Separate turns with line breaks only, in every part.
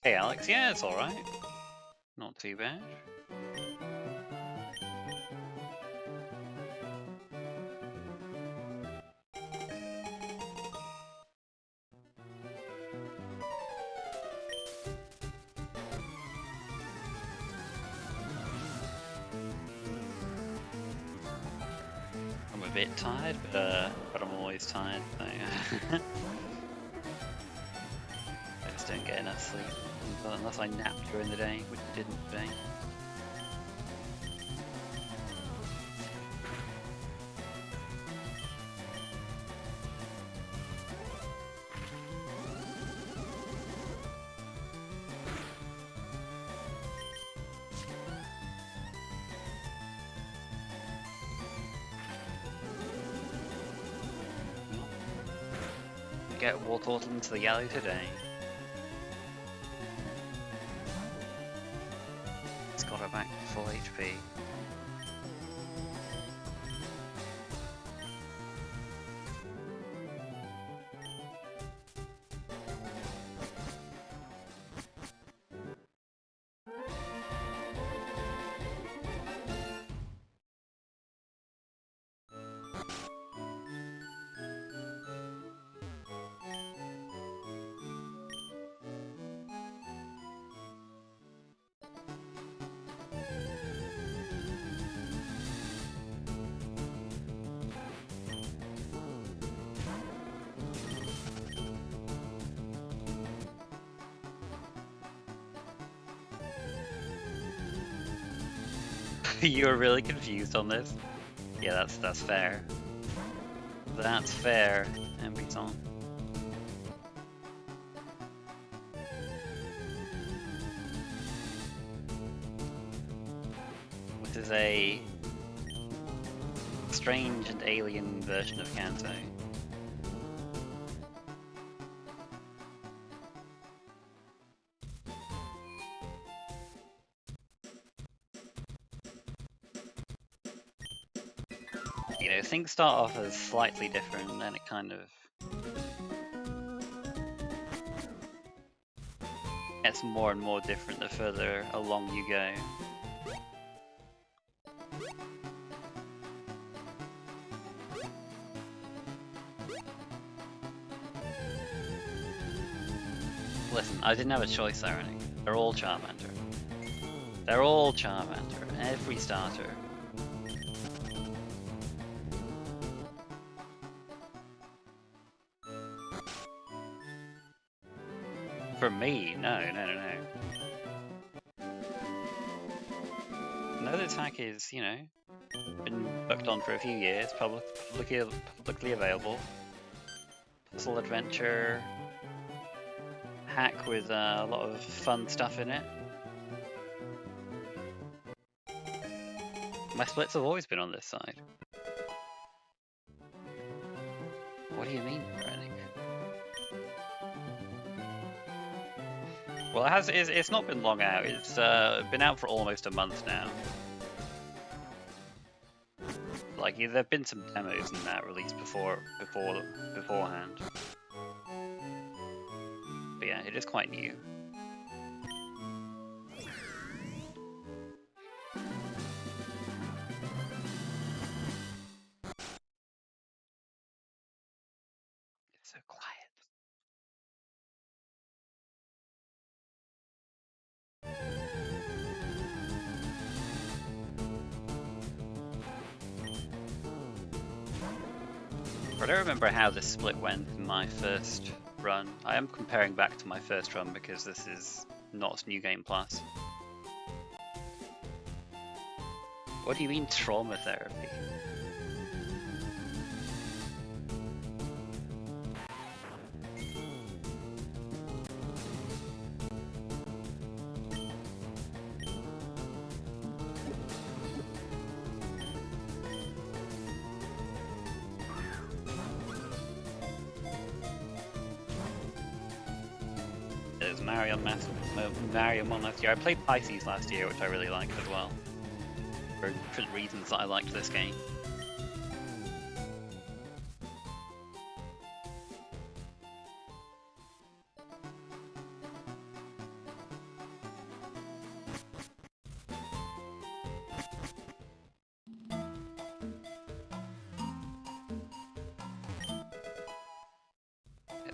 Hey Alex, yeah, it's alright. Not too bad. I'm a bit tired, but I'm always tired, so I just don't get enough sleep. Unless I nap during the day, which I didn't today. Get waterled into the yellow today. It's got her back to full HP. You were really confused on this? Yeah, that's fair. That's fair, Ambiton. This is a strange and alien version of Kanto. You know, things start off as slightly different, and then it kind of gets more and more different the further along you go. Listen, I didn't have a choice there, Nick. They're all Charmander. They're all Charmander. Every starter. For me, no. Another attack is, you know, been booked on for a few years, publicly available. Puzzle adventure, hack with a lot of fun stuff in it. My splits have always been on this side. What do you mean, Rennick? Well, it's not been long out. It's been out for almost a month now. Like, there've been some demos in that released beforehand. But yeah, it is quite new. It's so quiet. I don't remember how this split went in my first run. I am comparing back to my first run because this is not New Game Plus. What do you mean trauma therapy? There's Marion last year. I played Pisces last year, which I really liked as well. For different reasons that I liked this game.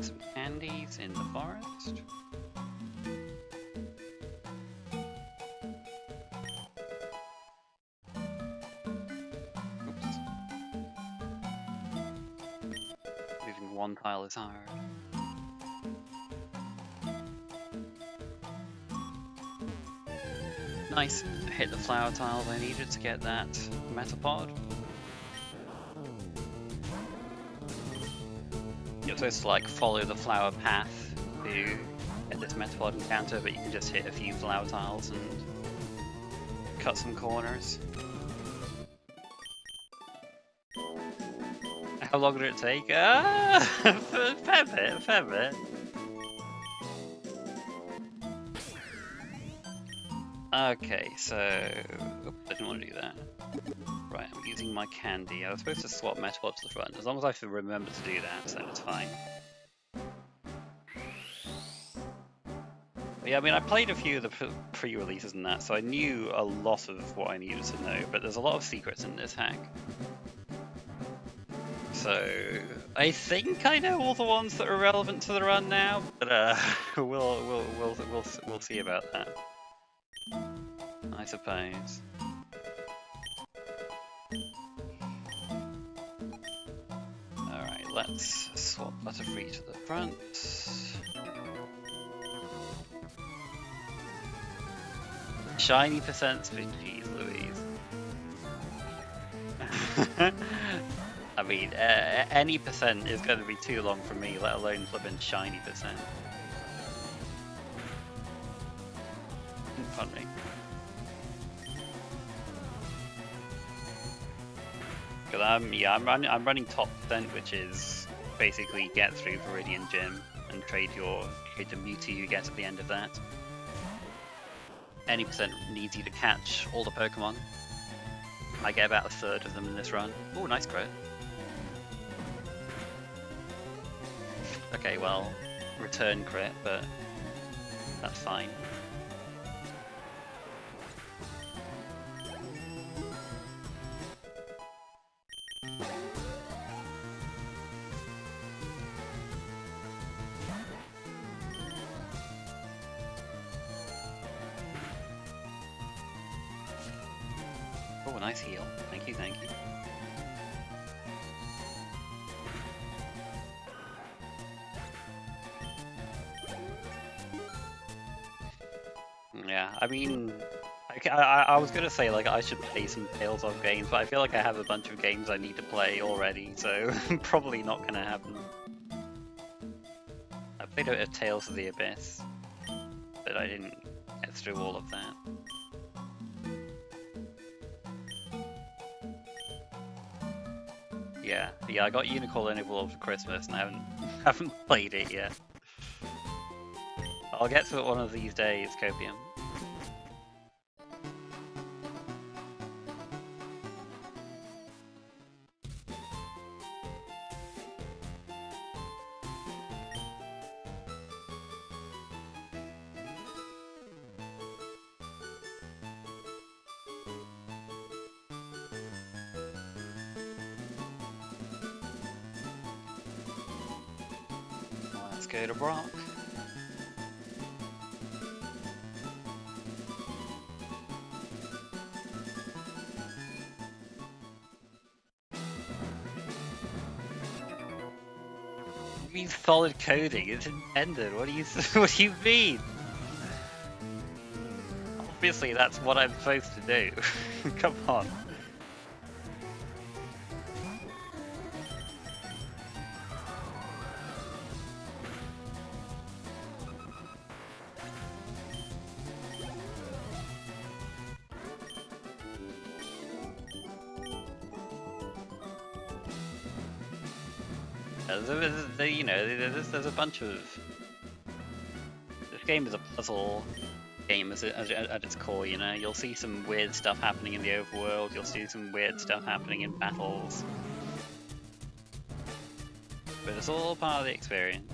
get some candies in the forest. Oops. Moving one tile is hard. Nice. Hit the flower tiles I needed to get that metapod. You're supposed to like follow the flower path to get this metapod encounter, but you can just hit a few flower tiles and cut some corners. How long did it take? Fair bit, fair bit. Okay, so oops, I didn't want to do that. Right, I'm using my candy. I was supposed to swap metapod to the front. As long as I can remember to do that, then it's fine. But yeah, I mean, I played a few of the pre-releases and that, so I knew a lot of what I needed to know, but there's a lot of secrets in this hack. So I think I know all the ones that are relevant to the run now, but we'll see about that, I suppose. Alright, let's swap Butterfree to the front. Shiny percents for jeez Louise. I mean, any percent is going to be too long for me, let alone flipping shiny percent. Funny. Because I'm running top percent, which is basically get through Viridian Gym and trade the Mewtwo you get at the end of that. Any percent needs you to catch all the Pokemon. I get about a third of them in this run. Oh, nice crit. Okay, well, return crit, but that's fine. Oh, a nice heal. Thank you, thank you. Yeah, I mean, I was gonna say like I should play some Tales of games, but I feel like I have a bunch of games I need to play already, so probably not gonna happen. I played a bit of Tales of the Abyss, but I didn't get through all of that. Yeah, I got Unicorn Evolved for Christmas and I haven't played it yet. I'll get to it one of these days, Copium. Let's go to Brock. You mean solid coding? It's intended. What do you mean? Obviously, that's what I'm supposed to do. Come on. You know, there's a bunch of. This game is a puzzle game at its core. You know, you'll see some weird stuff happening in the overworld. You'll see some weird stuff happening in battles, but it's all part of the experience.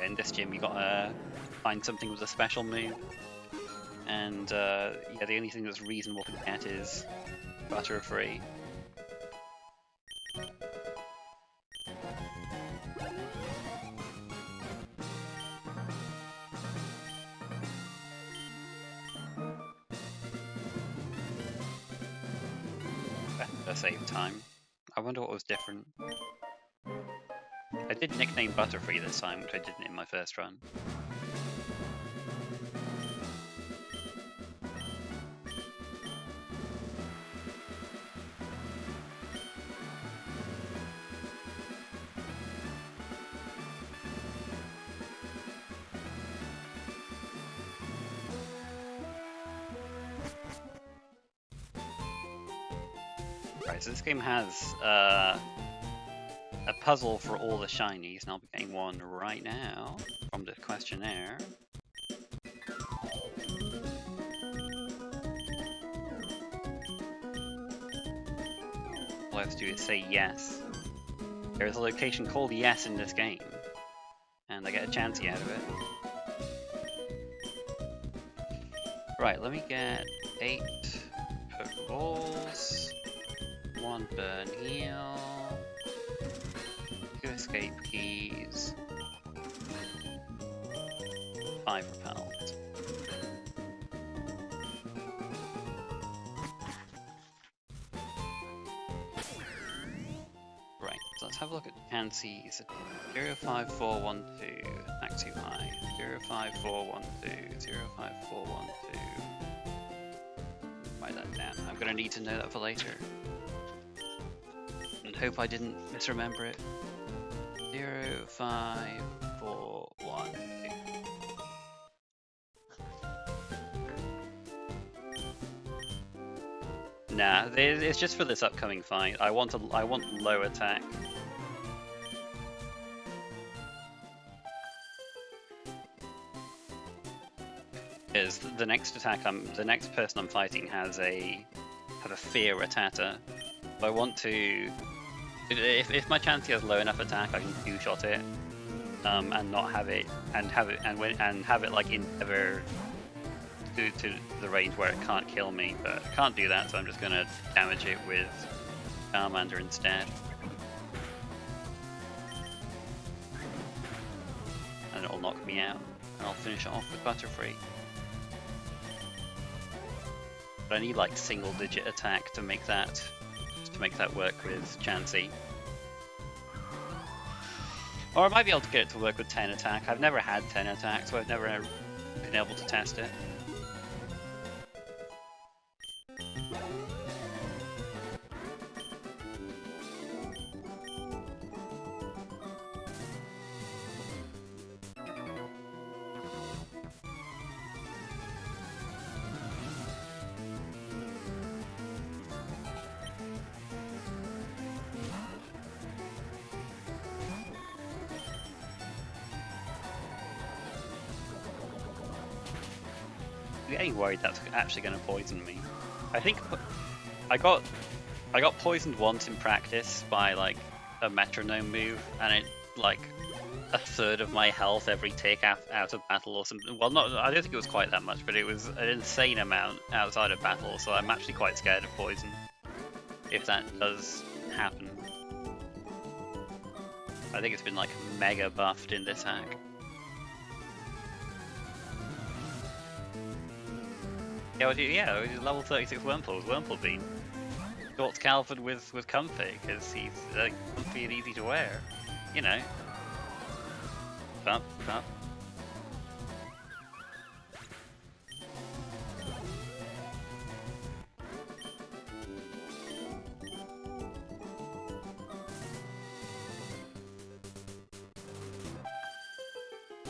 yeah, in this gym you gotta find something with a special move. And yeah, the only thing that's reasonable to get is Butterfree. Better save time. I wonder what was different. I did nickname Butterfree this time, which I didn't in my first run. Right, so this game has a puzzle for all the shinies, and I'll be getting one right now from the questionnaire. All I have to do is say yes. There is a location called Yes in this game, and I get a Chansey out of it. Right, let me get 8 Pokeballs, 1 Burn Heal, 2 Escape Keys, 5 Repelled. Right, so let's have a look at Chansey's. 05412, attack too high. 05412, 05412. Write that down. I'm gonna need to know that for later. And hope I didn't misremember it. 05412. Nah, it's just for this upcoming fight. I want low attack. Is the next person I'm fighting has a fear Rattata. So I want to, if my Chansey has low enough attack, I can two-shot it, and not have it, and have it like ever to the range where it can't kill me. But I can't do that, so I'm just gonna damage it with Charmander instead, and it'll knock me out, and I'll finish it off with Butterfree. But I need like single-digit attack to make that work with Chansey. Or I might be able to get it to work with 10 attack. I've never had 10 attack, so I've never been able to test it. I'm getting worried that's actually going to poison me. I think I got poisoned once in practice by like a metronome move, and it like a third of my health every tick out of battle or something. Well, I don't think it was quite that much, but it was an insane amount outside of battle. So I'm actually quite scared of poison if that does happen. I think it's been like mega buffed in this hack. Yeah, level 36 Wurmple, Wurmple Bean. Shorts Calvin with Comfy, because he's comfy and easy to wear. You know. Up.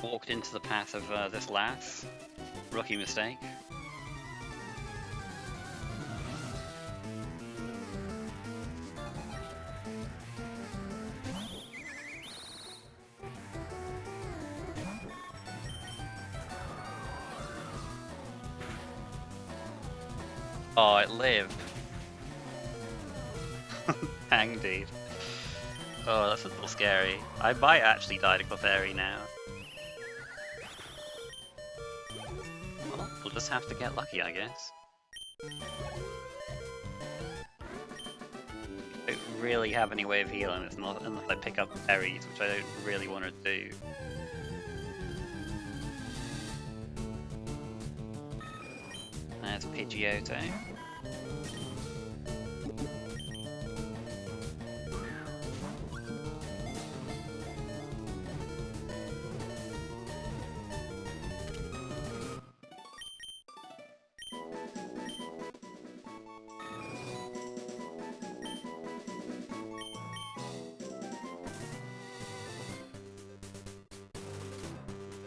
Walked into the path of this lass. Rookie mistake. Oh, it lived. Hang, dude. Oh, that's a little scary. I might actually die to Clefairy now. We'll just have to get lucky, I guess. I don't really have any way of healing this unless I pick up berries, which I don't really want to do. There's Pidgeotto.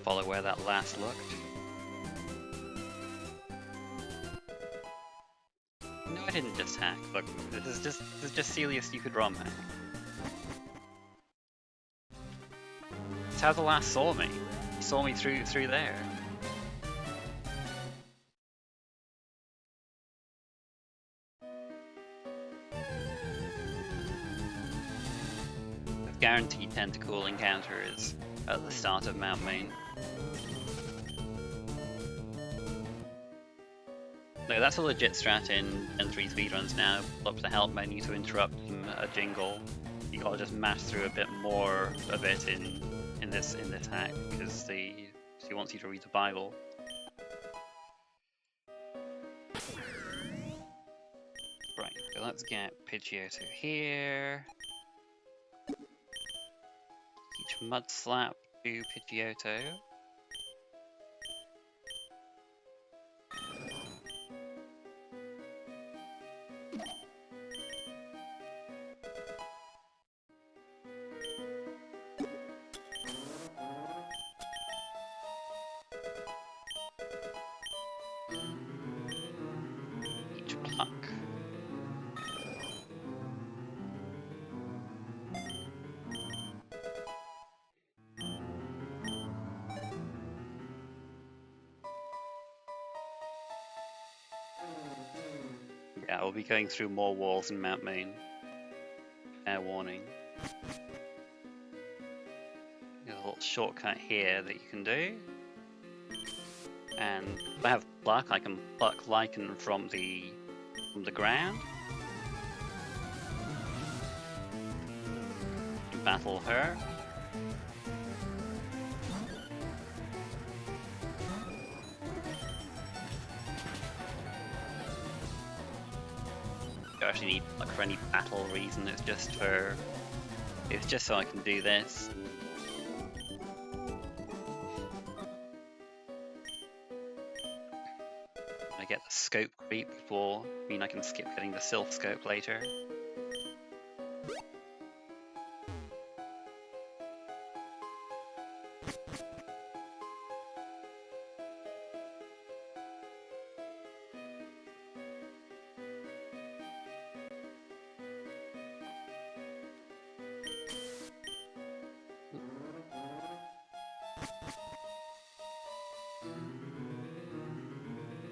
Follow where that last looked. No, I didn't just hack. Look, this is just Celia stupid Romhack. That's how the last saw me. He saw me through there. A guaranteed tentacle encounter is at the start of Mount Main. No, that's a legit strat in Gen 3 speedruns now. Pull up the help menu to interrupt a jingle. You gotta just mash through a bit more of it in this hack because she wants you to read the Bible. Right, so let's get Pidgeotto here. Teach Mud Slap to Pidgeotto. Pluck. Yeah, we'll be going through more walls in Mount Main. Fair warning. There's a little shortcut here that you can do. And if I have luck, I can pluck Lichen from the ground. Battle her. I don't actually need luck for any battle reason, it's just so I can do this. I get the scope creep before, I mean I can skip getting the Sylph scope later.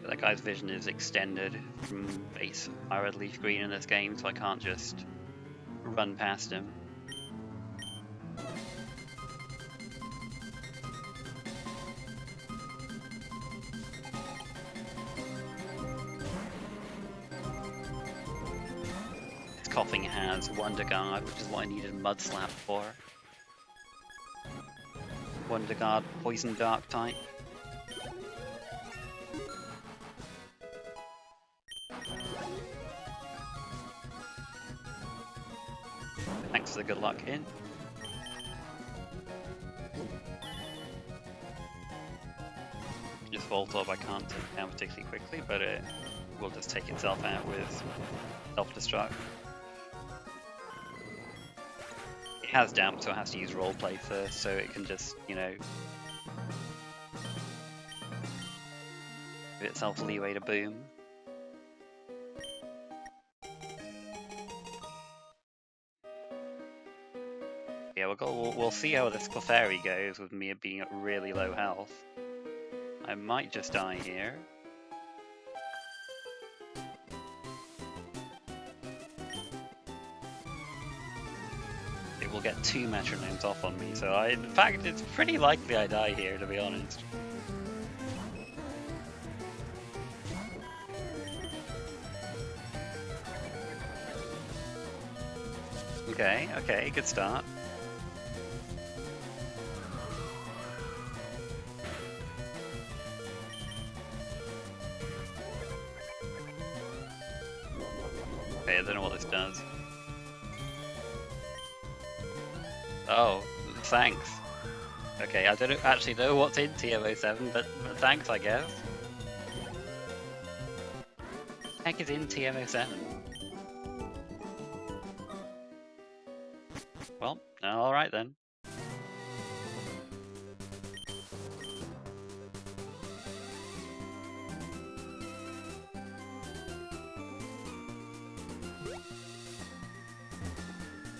That guy's vision is extended from base high red leaf green in this game, so I can't just run past him. His coughing has Wonder Guard, which is what I needed Mud Slap for. Wonder Guard, Poison Dark type. Thanks for the good luck hint. Just Voltorb I can't take down particularly quickly, but it will just take itself out with self-destruct. It has damp, so it has to use roleplay first, so it can just, you know, give itself leeway to boom. Yeah, we'll see how this Clefairy goes with me being at really low health. I might just die here. It will get 2 metronomes off on me, so in fact, it's pretty likely I die here, to be honest. Okay, okay, good start. Okay, I don't know what this does. Oh, thanks. Okay, I don't actually know what's in TM07, but thanks, I guess. What the heck is in TM07? Well, alright then.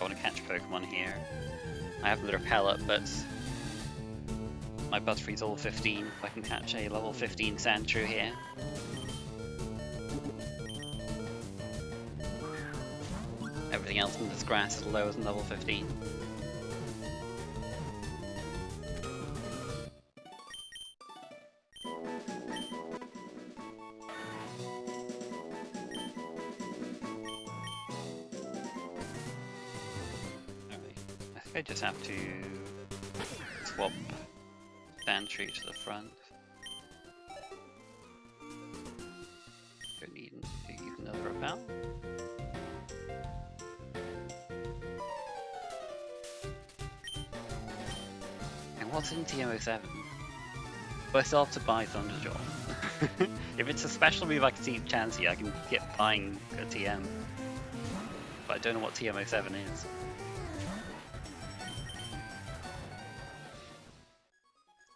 I want to catch Pokemon here. I have the Repellent, but my Butterfree's all 15. If I can catch a level 15 Sandshrew here. Everything else in this grass is lower than level 15. I just have to swap Sandshrew to the front. Don't need to use another repel. And what's in TM07? Do I still have to buy Thunderjaw? If it's a special move I can see Chansey, I can get buying a TM. But I don't know what TM07 is.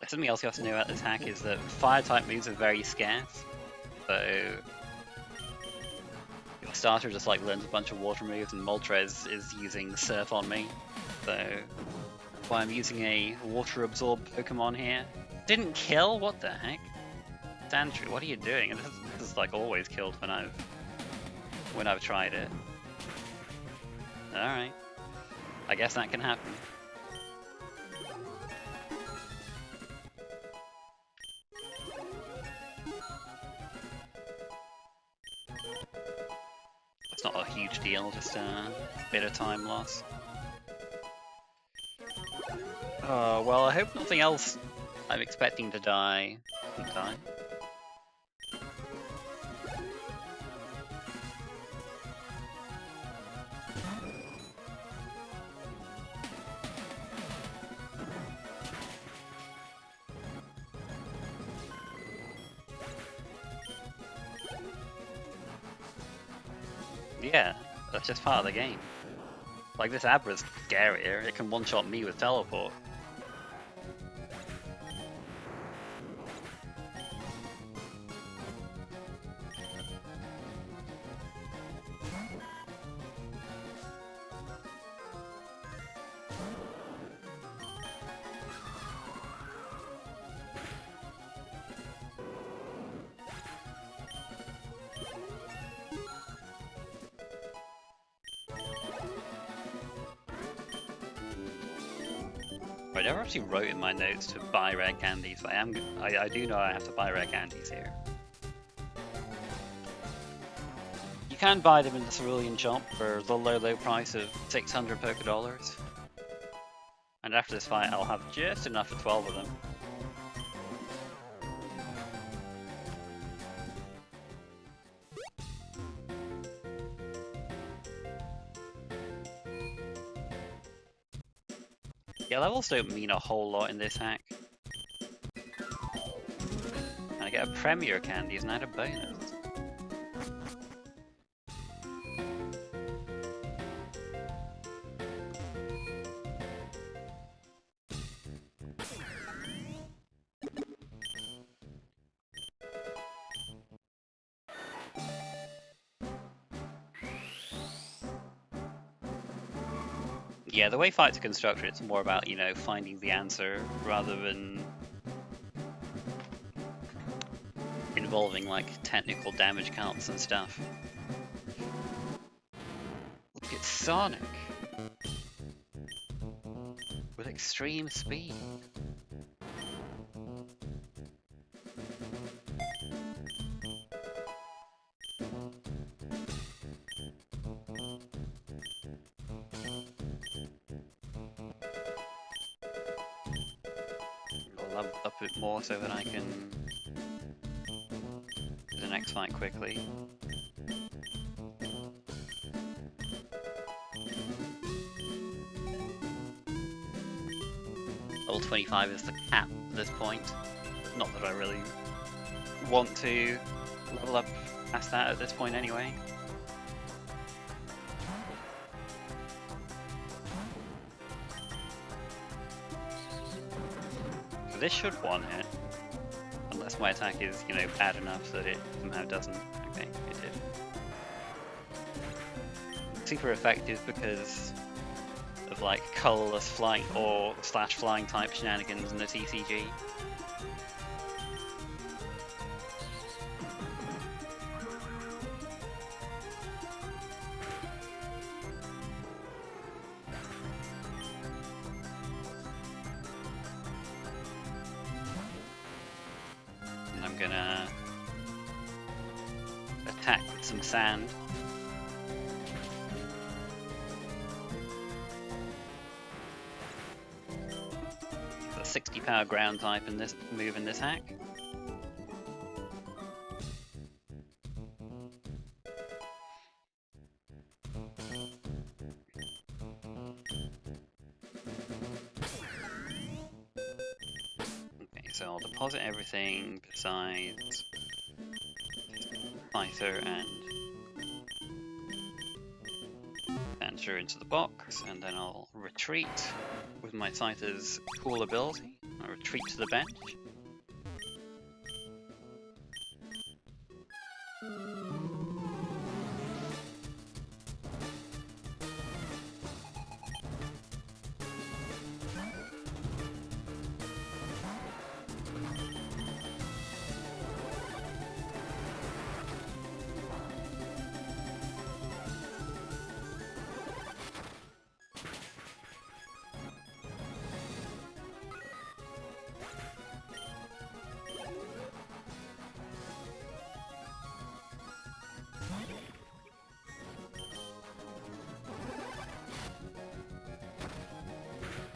Something else you have to know about this hack is that fire-type moves are very scarce. So your starter just like learns a bunch of water moves, and Moltres is using Surf on me. So that's why I'm using a water-absorb Pokemon here. Didn't kill? What the heck? Sandshrew, what are you doing? This is like always killed when I've tried it. Alright. I guess that can happen. It's not a huge deal, just a bit of time loss. Well, I hope nothing else I'm expecting to die doesn't die. Yeah, that's just part of the game. Like, this Abra's scarier, it can one-shot me with teleport. I never actually wrote in my notes to buy rare candies, but I do know I have to buy rare candies here. You can buy them in the Cerulean shop for the low price of 600 Poké-Dollars. And after this fight, I'll have just enough for 12 of them. Yeah, levels don't mean a whole lot in this hack. And I get a Premier candy, isn't that a bonus? Yeah, the way fights are constructed, it's more about, you know, finding the answer rather than involving like technical damage counts and stuff. Look at Sonic with extreme speed. level up a bit more so that I can do the next fight quickly. Level 25 is the cap at this point. Not that I really want to level up past that at this point anyway. So this should one hit. Unless my attack is, you know, bad enough that it somehow doesn't. Okay, it did. Super effective because of like colorless flying or slash flying type shenanigans in the TCG. And I'm gonna attack with some sand. The 60 power ground type in this move in this hack. Okay, so I'll deposit everything besides Scyther and Venture into the box, and then I'll retreat with my Scyther's cool ability. I'll retreat to the bench.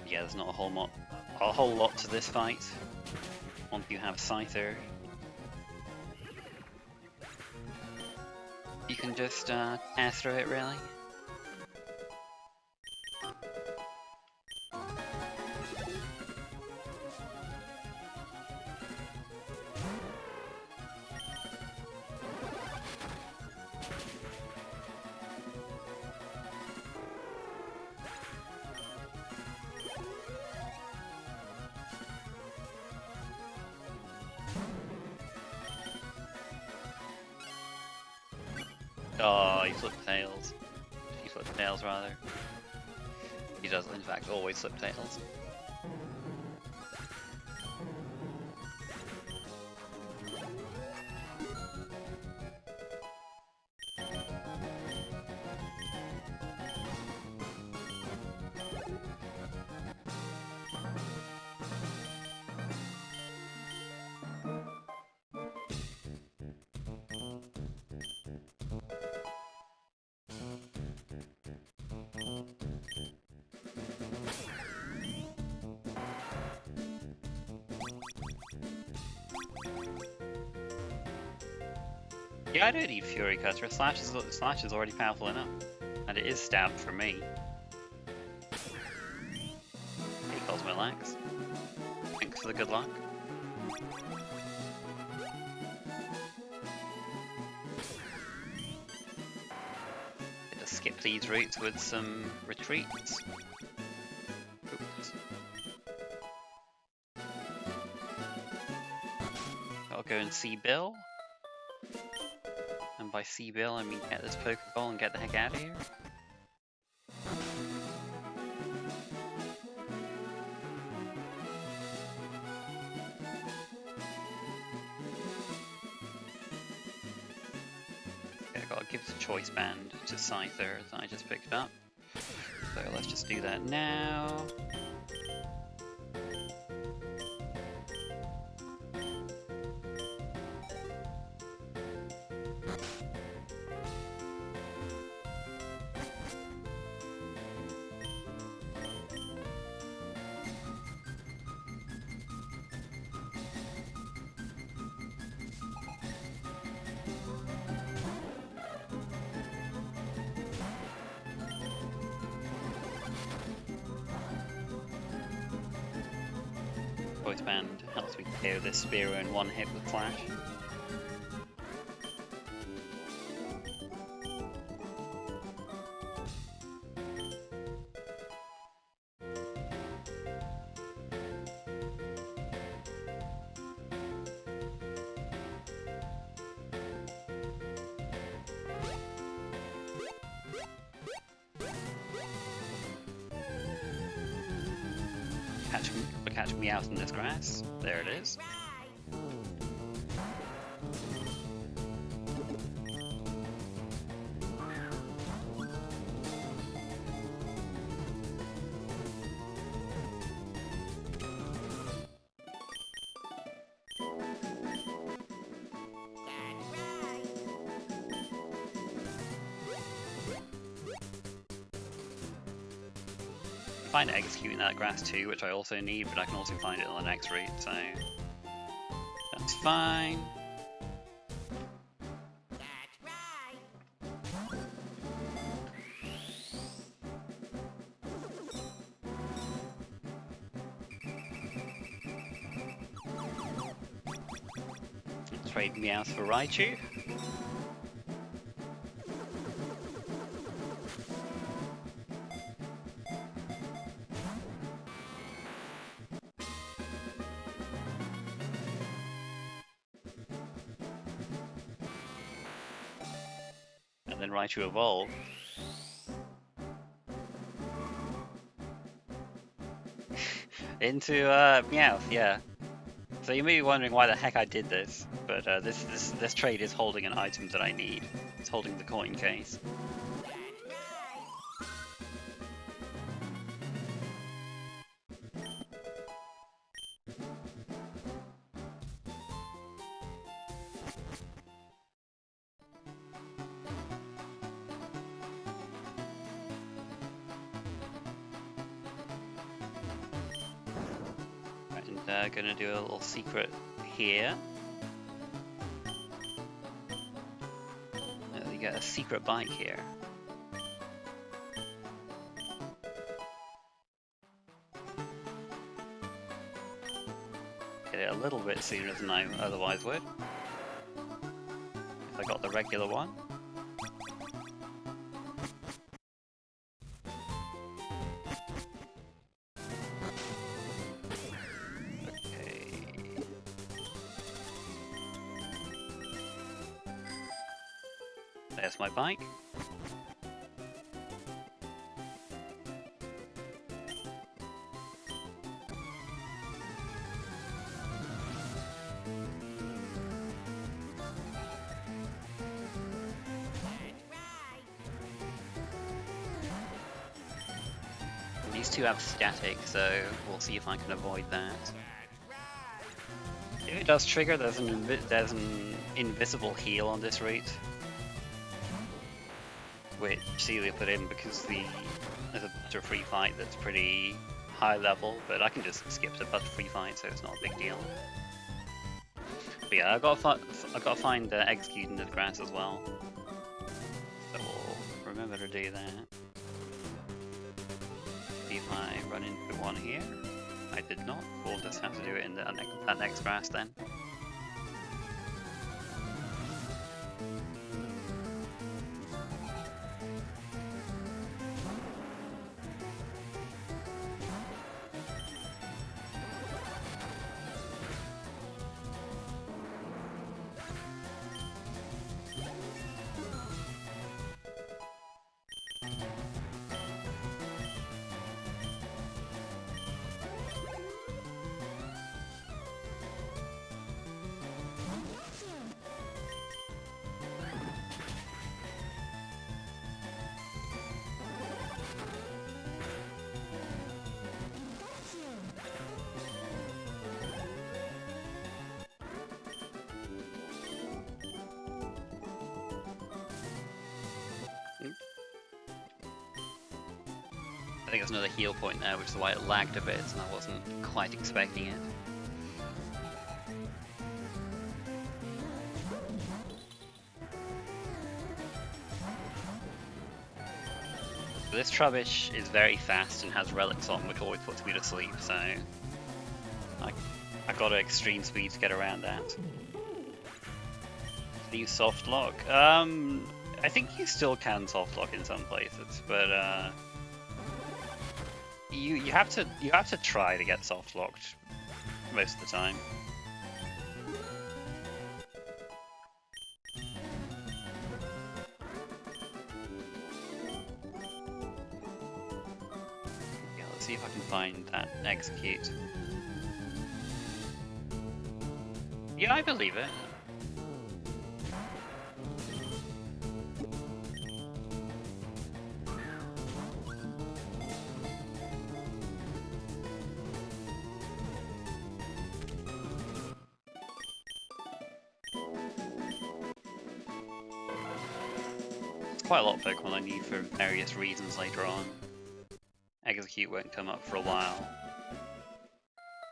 Yeah, there's not a whole lot to this fight. Once you have Scyther, you can just tear through it, really. Oh, he flipped tails. He flipped tails, rather. He does, in fact, always flip tails. Yeah, I don't need Fury Cutter. Slash is already powerful enough. And it is stab for me. He calls me lax. Thanks for the good luck. Get to skip these routes with some retreats. Oops. I'll go and see Bill. And by see Bill, I mean get this Pokeball and get the heck out of here. Okay, I gotta give the Choice Band to Scyther that I just picked up. So let's just do that now. voice band helps me KO this Spearer in one hit with Flash. Catch me out in this grass. There it is. Find executing that grass too, which I also need, but I can also find it on the next route, so that's fine. Trade Meowth for Raichu. And then Raichu evolve. Into Meowth, yeah. So you may be wondering why the heck I did this, but this trade is holding an item that I need. It's holding the coin case. And gonna do a little secret here. You get a secret bike here. Get it a little bit sooner than I otherwise would. If I got the regular one. There's my bike. And these two have static, so we'll see if I can avoid that. If it does trigger, there's an invisible heal on this route, which Celia put in because there's a Butterfree fight that's pretty high level, but I can just skip the Butterfree fight, so it's not a big deal. But yeah, I've got to find executing the grass as well, so we'll remember to do that. See if I run into one here. I did not. We'll just have to do it in that next grass then. I think there's another heal point there, which is why it lagged a bit, and I wasn't quite expecting it. This Trubbish is very fast and has relics on, which always puts me to sleep, so I got extreme speed to get around that. New soft lock. I think you still can soft lock in some places, but you have to try to get soft locked most of the time. Yeah, let's see if I can find that execute. Yeah, I believe it. Quite a lot of Pokemon I need for various reasons later on. Execute won't come up for a while.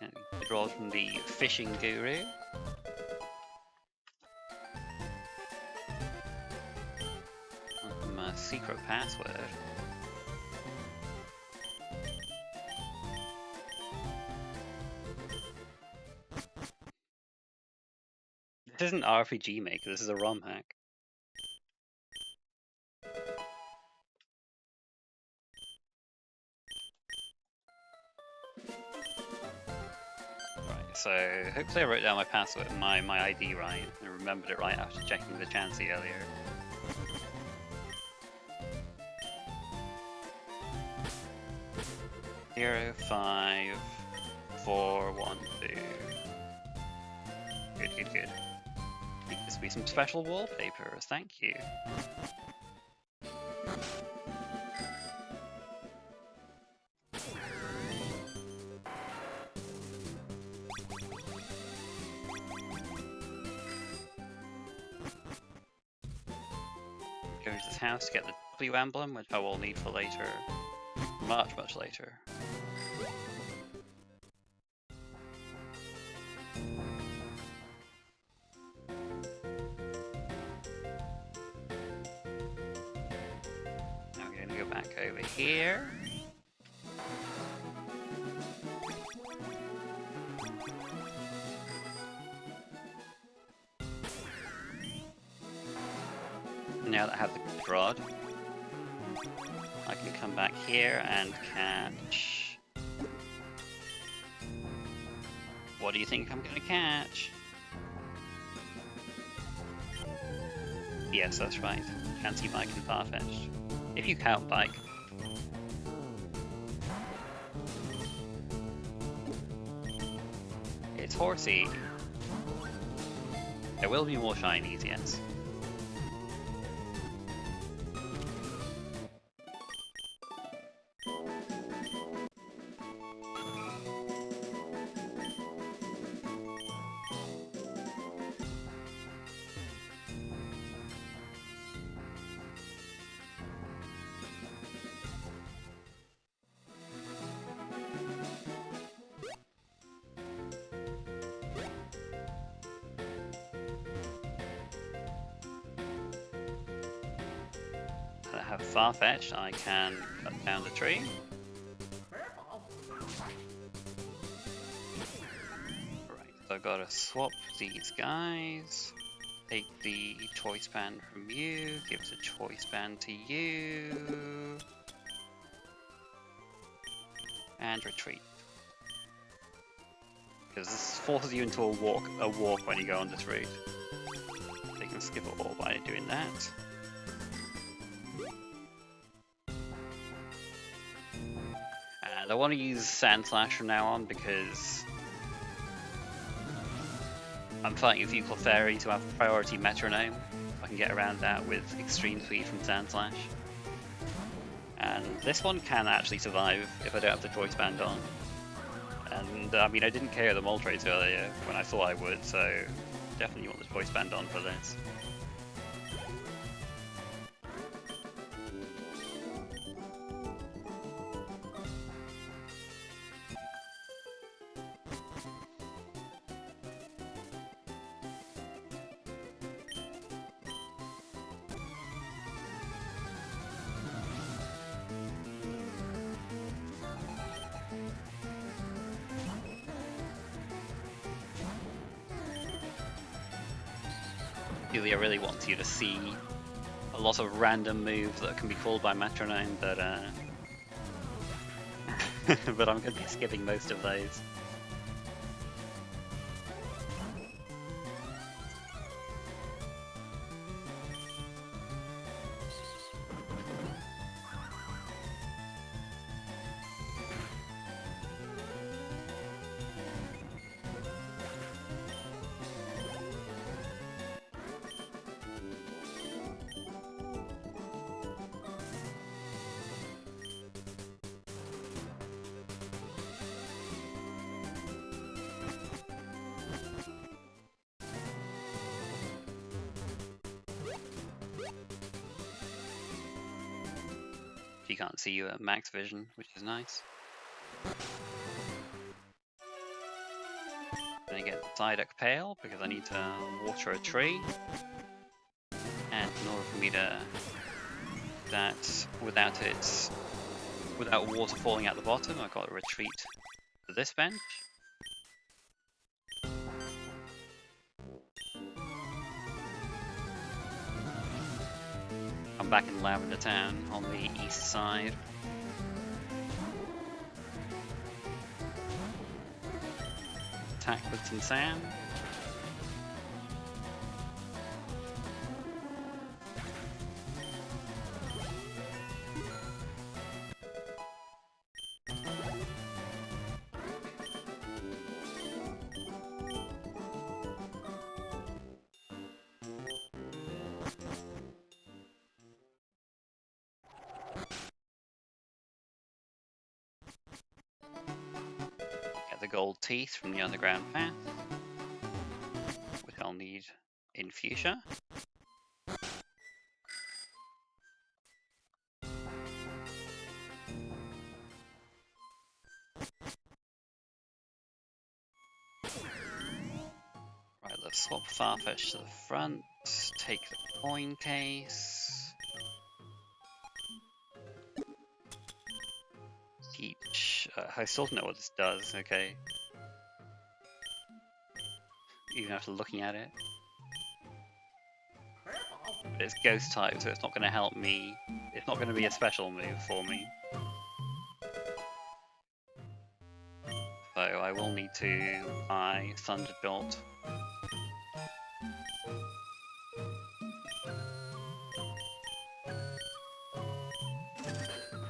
And draw from the Fishing Guru. My secret password. This isn't RPG Maker, this is a Romhack. So hopefully I wrote down my password, my ID right, and remembered it right after checking the Chansey earlier. Zero 5 4 1 2. Good, good, good. I think this will be some special wallpapers. Thank you. Go to this house to get the W emblem, which I will need for later. Much, much later. Now we're going to go back over here. Now that I have the rod, I can come back here and catch. What do you think I'm gonna catch? Yes, that's right. Chansey, Bike, and Farfetch'd. If you count Bike. It's Horsey. There will be more shinies, yes. I have Farfetch'd, I can cut down the tree. Right, so I've got to swap these guys. Take the choice band from you, give the choice band to you. And retreat. Because this forces you into a walk when you go on this route. So you can skip it all by doing that. And I want to use Sand Slash from now on because I'm fighting a few Clefairy to have priority metronome. I can get around that with extreme speed from Sand Slash. And this one can actually survive if I don't have the choice band on. And I mean, I didn't KO the Moltres earlier when I thought I would, so definitely want the choice band on for this. Celia really wants you to see a lot of random moves that can be called by metronome, but but I'm going to be skipping most of those. You can't see you at max vision, which is nice. Gonna get the Psyduck Pail because I need to water a tree. And in order for me to do that without water falling out the bottom, I've got to retreat to this bench. I'm back in Lavender Town on the east side. Attack with some sand. Get the gold teeth from the underground path, which I'll need in future. Right, let's swap Farfetch to the front, take the coin case. I still don't know what this does, okay. Even after looking at it. But it's ghost type, so it's not going to help me. It's not going to be a special move for me. So I will need to buy Thunderbolt.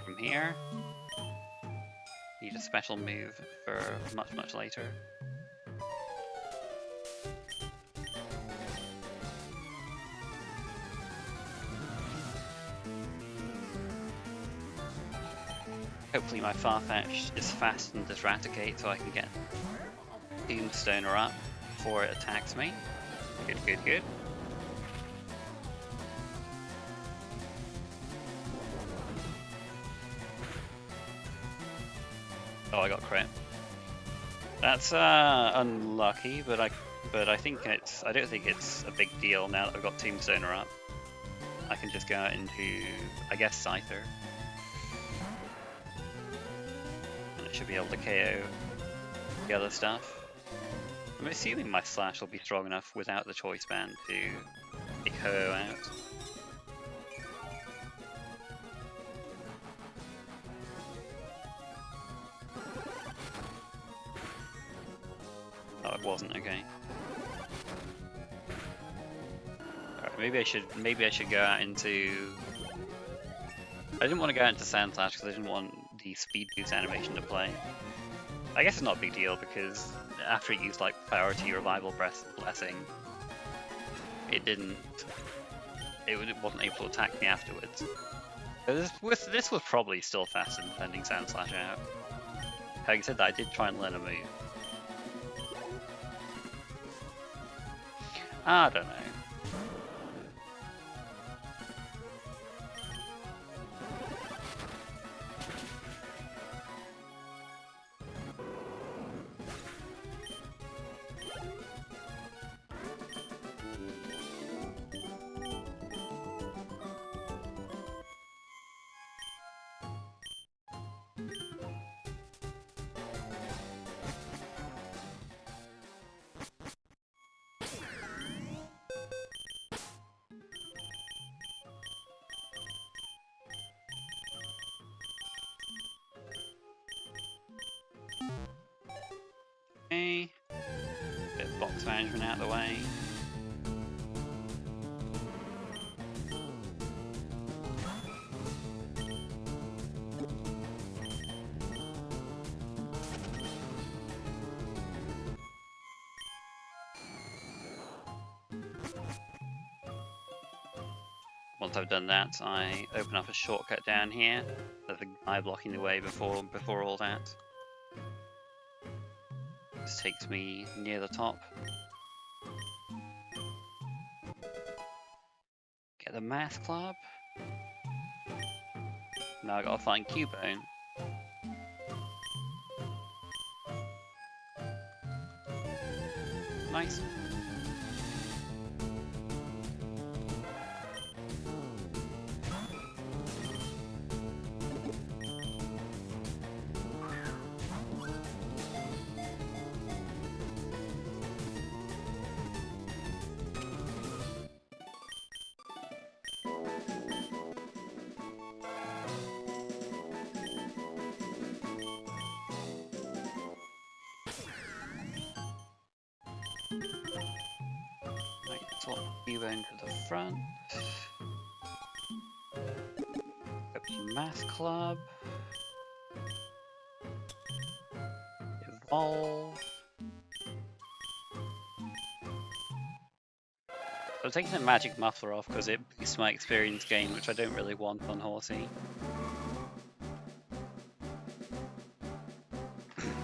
From here. Need a special move for much later. Hopefully my Farfetch is fast and does Raticate so I can get Tombstoner up before it attacks me. Good. Oh, I got crit. That's unlucky, but I think I don't think it's a big deal now that I've got Tombstoner up. I can just go out into, I guess, Scyther. And it should be able to KO the other stuff. I'm assuming my Slash will be strong enough without the Choice Band to take Ho out. Oh, it wasn't, okay. Alright, maybe I should go out into... I didn't want to go out into Sand Slash because I didn't want the speed boost animation to play. I guess it's not a big deal because after it used like Priority Revival Blessing, it wasn't able to attack me afterwards. So this was probably still faster than sending Sand Slash out. Having said that, I did try and learn a move. I don't know. management out of the way. Once I've done that, I open up a shortcut down here. There's a guy blocking the way before all that. This takes me near the top. Get the math club. Now I gotta find Cubone. Nice. Swap Cubone to the front. Go to Math Club. Evolve. I'm taking the magic muffler off because it boosts my experience gain, which I don't really want on Horsey.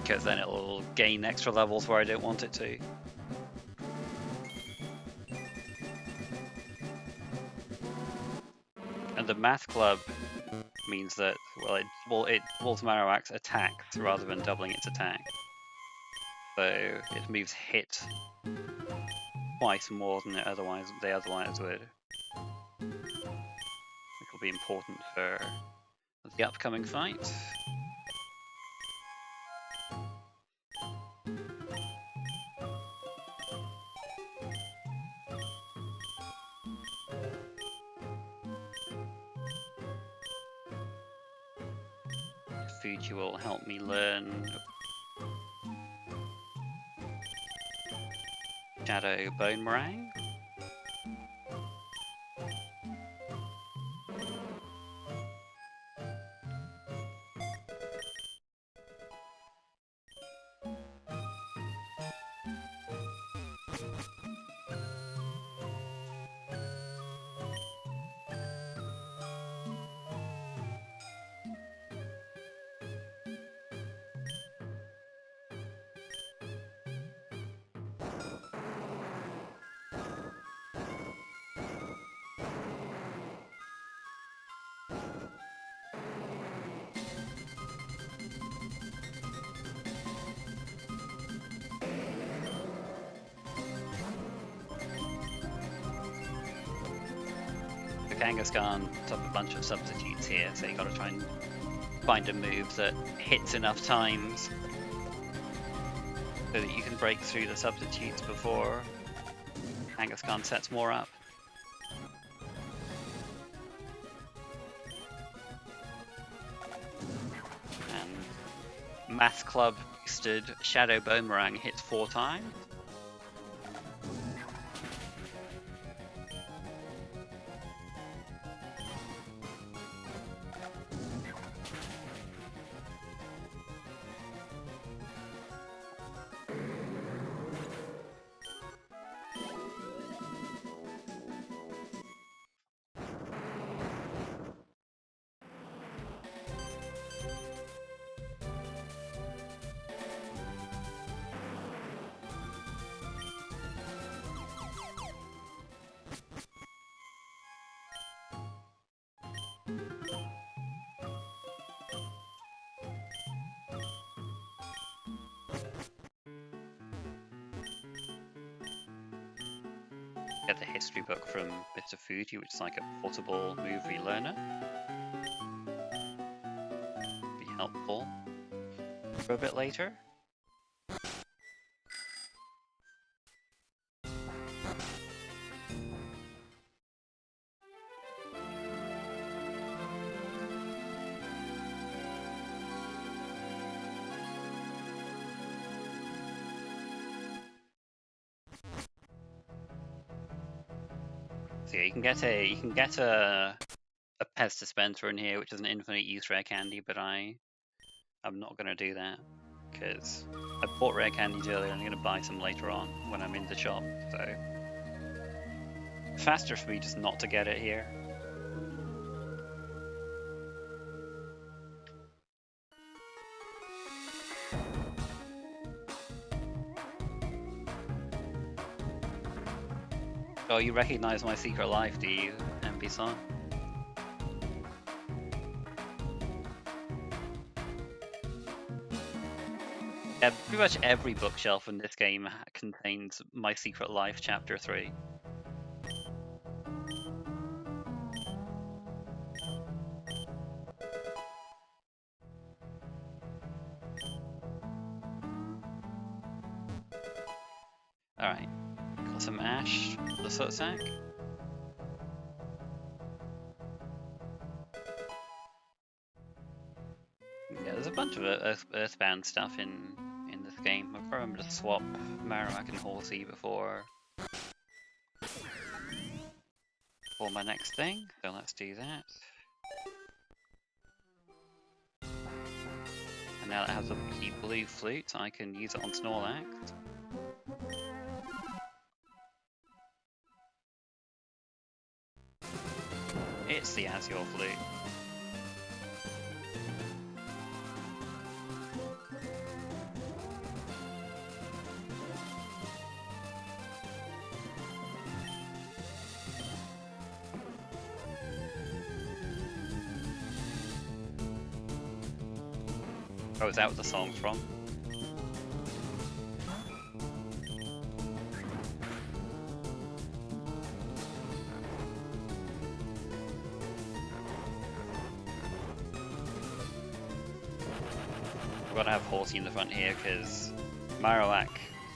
Because then it'll gain extra levels where I don't want it to. And the Math Club means that, well, it doubles Marowak's attack rather than doubling its attack. So it moves hit twice more than they otherwise would. Which will be important for the upcoming fight. Fuji will help me learn Shadow Boomerang. Kangaskhan took a bunch of substitutes here, so you gotta try and find a move that hits enough times so that you can break through the substitutes before Kangaskhan sets more up. And Math Club boosted Shadow Boomerang hits 4 times. Get the history book from Mr. Fuji, which is like a portable move relearner. Be helpful for a bit later. So yeah, you can get a pest dispenser in here, which is an infinite use rare candy, but I'm not gonna do that because I bought rare candies earlier and I'm gonna buy some later on when I'm in the shop. So faster for me just not to get it here. Oh, you recognize my secret life, do you, MP-Son? Yeah, pretty much every bookshelf in this game contains My Secret Life Chapter 3. Alright, got some ash, the soot sack. Yeah, there's a bunch of earthbound stuff in this game. I probably just swap Marowak and Horsey before my next thing. So let's do that. And now that it has a blue flute, I can use it on Snorlax. It's the Azure flute. Oh, is that what the song's from? I've got to have Horsey in the front here because Marowak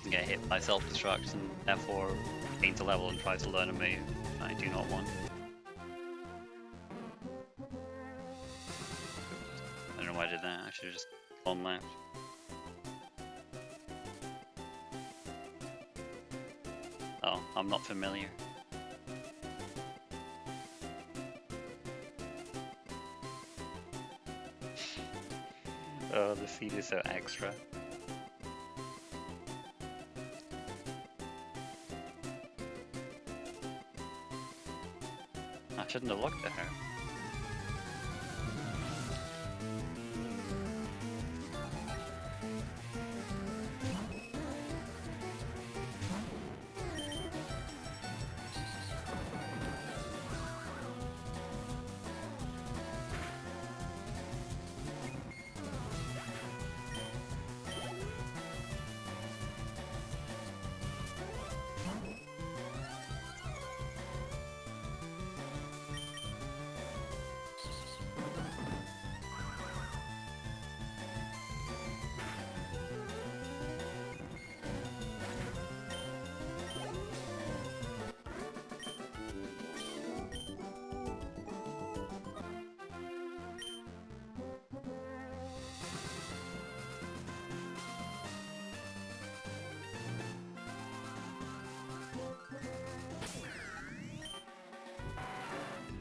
can get hit by self-destruct and therefore gains a level and tries to learn a move I do not want. I don't know why I did that, I should have just gone left. Oh, I'm not familiar. Oh, the seed is so extra. I shouldn't have looked at her.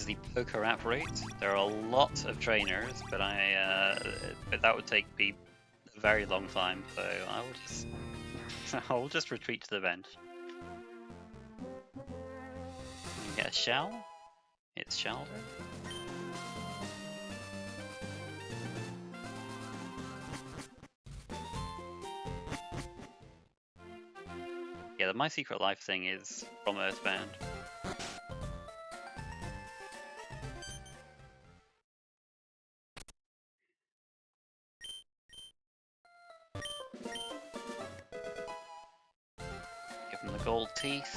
The poker app route. There are a lot of trainers, but but that would take me a very long time. So I will just I'll just retreat to the bench. You get a shell. It's Shelter. Yeah, the My Secret Life thing is from Earthbound. Give him the gold teeth.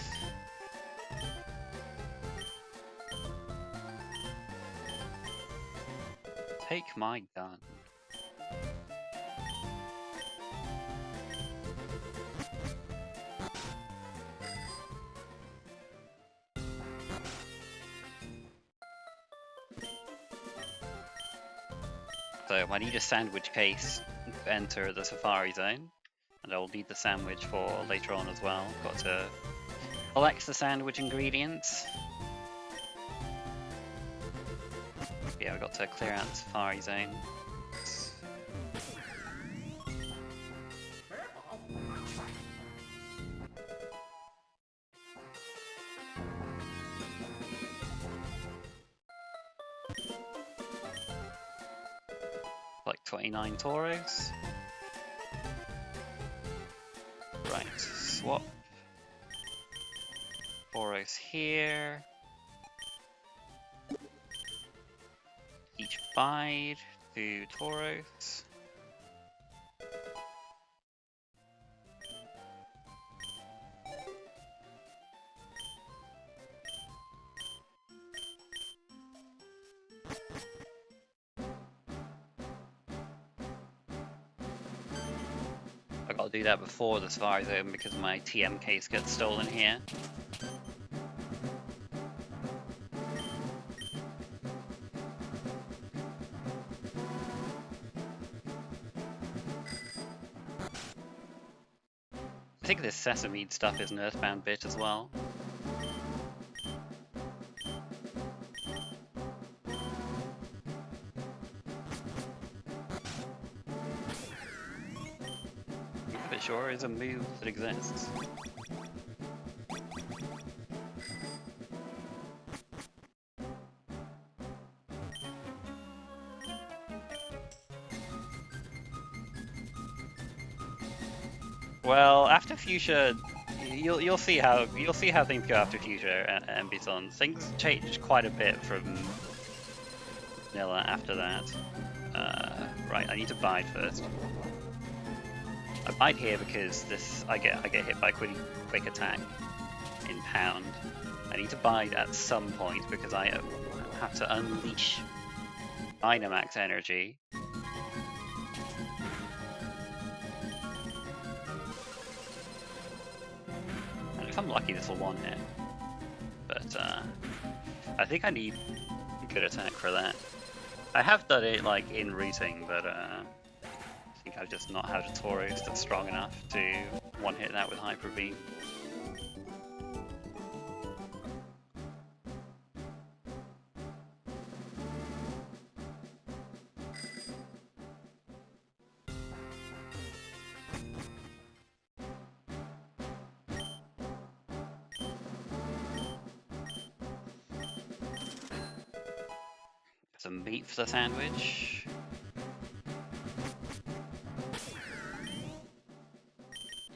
Take my gun. So I need a sandwich case to enter the Safari Zone, and I will need the sandwich for later on as well. Got to collect the sandwich ingredients. yeah, we've got to clear out the safari zone. Like 29 Tauros. Right, swap. Tauros here. Each bide to Tauros. I gotta do that before the safari zone because my TM case gets stolen here. I think this sesame stuff is an earthbound bit as well. It sure is a move that exists. Well, after Fuchsia, you'll see how things go after Fuchsia and Bison. Things change quite a bit from vanilla after that. Right, I need to bide first. I bide here because I get hit by quick attack in pound. I need to bide at some point because I have to unleash Dynamax energy. And if I'm lucky, this will one hit. But I think I need good attack for that. I have done it like in routing, but I think I've just not had a Tauros that's strong enough to one hit that with Hyper Beam. Some meat for the sandwich.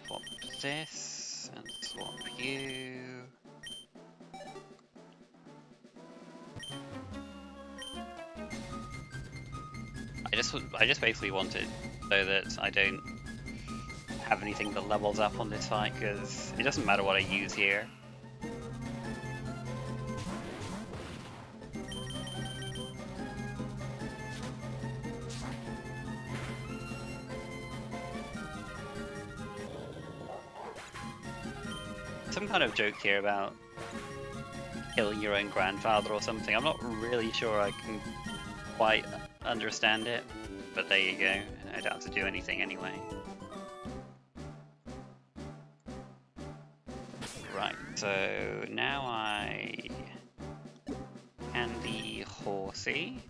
Swap this and swap you. I just basically want it so that I don't have anything that levels up on this fight, because it doesn't matter what I use here. Some kind of joke here about killing your own grandfather or something. I'm not really sure I can quite understand it, but there you go. I don't have to do anything anyway. Right, so now I candy horsey.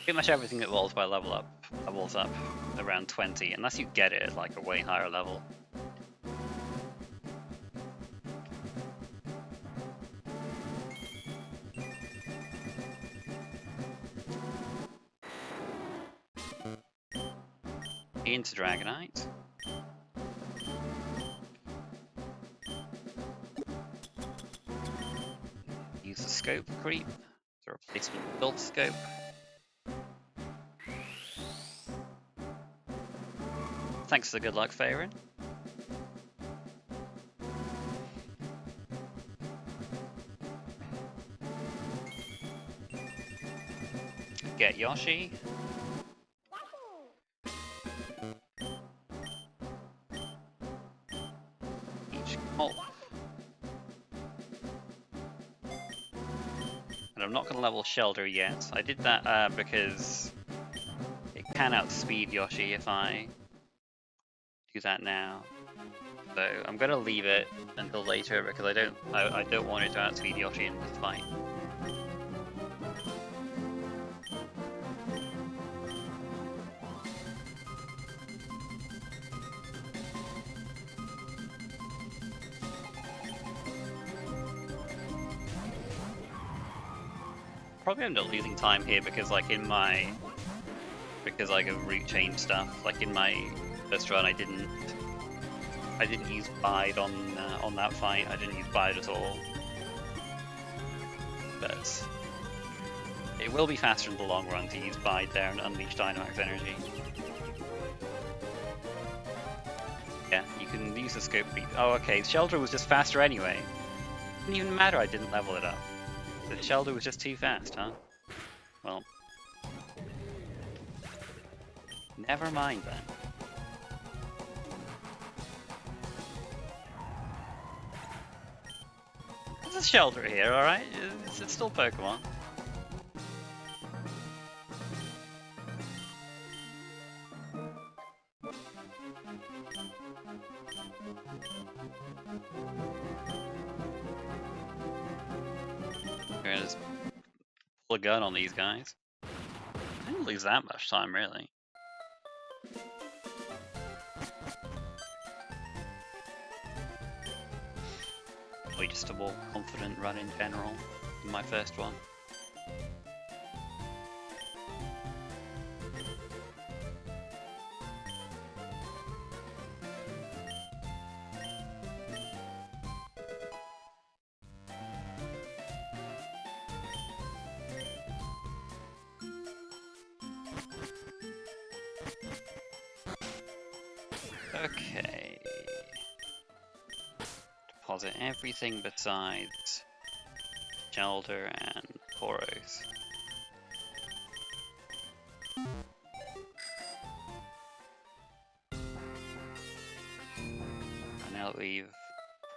Pretty much everything that rolls by levels up around 20, unless you get it at like a way higher level. Into Dragonite. Use the scope creep, the replacement build scope. Thanks for the good luck, Faerun. Get Yoshi. And I'm not going haven't leveled Shelter yet. I did that because it can outspeed Yoshi if I do that now. So I'm gonna leave it until later because I don't want it to outspeed Yoshi in this fight. Probably end up losing time here because like of route change stuff. Like in my first run, I didn't use bide on that fight. I didn't use bide at all. But it will be faster in the long run to use bide there and unleash Dynamax energy. Yeah, you can use the scope beat. Oh, okay. Shelter was just faster anyway. It didn't even matter I didn't level it up. The Shelter was just too fast, huh? Well, never mind then. There's a Shelter here, alright? It's still Pokemon. We're gonna just pull a gun on these guys. I didn't lose that much time, really. Probably just a more confident run in general than my first one. Okay. Deposit everything besides Shelter and Poros. And now that we've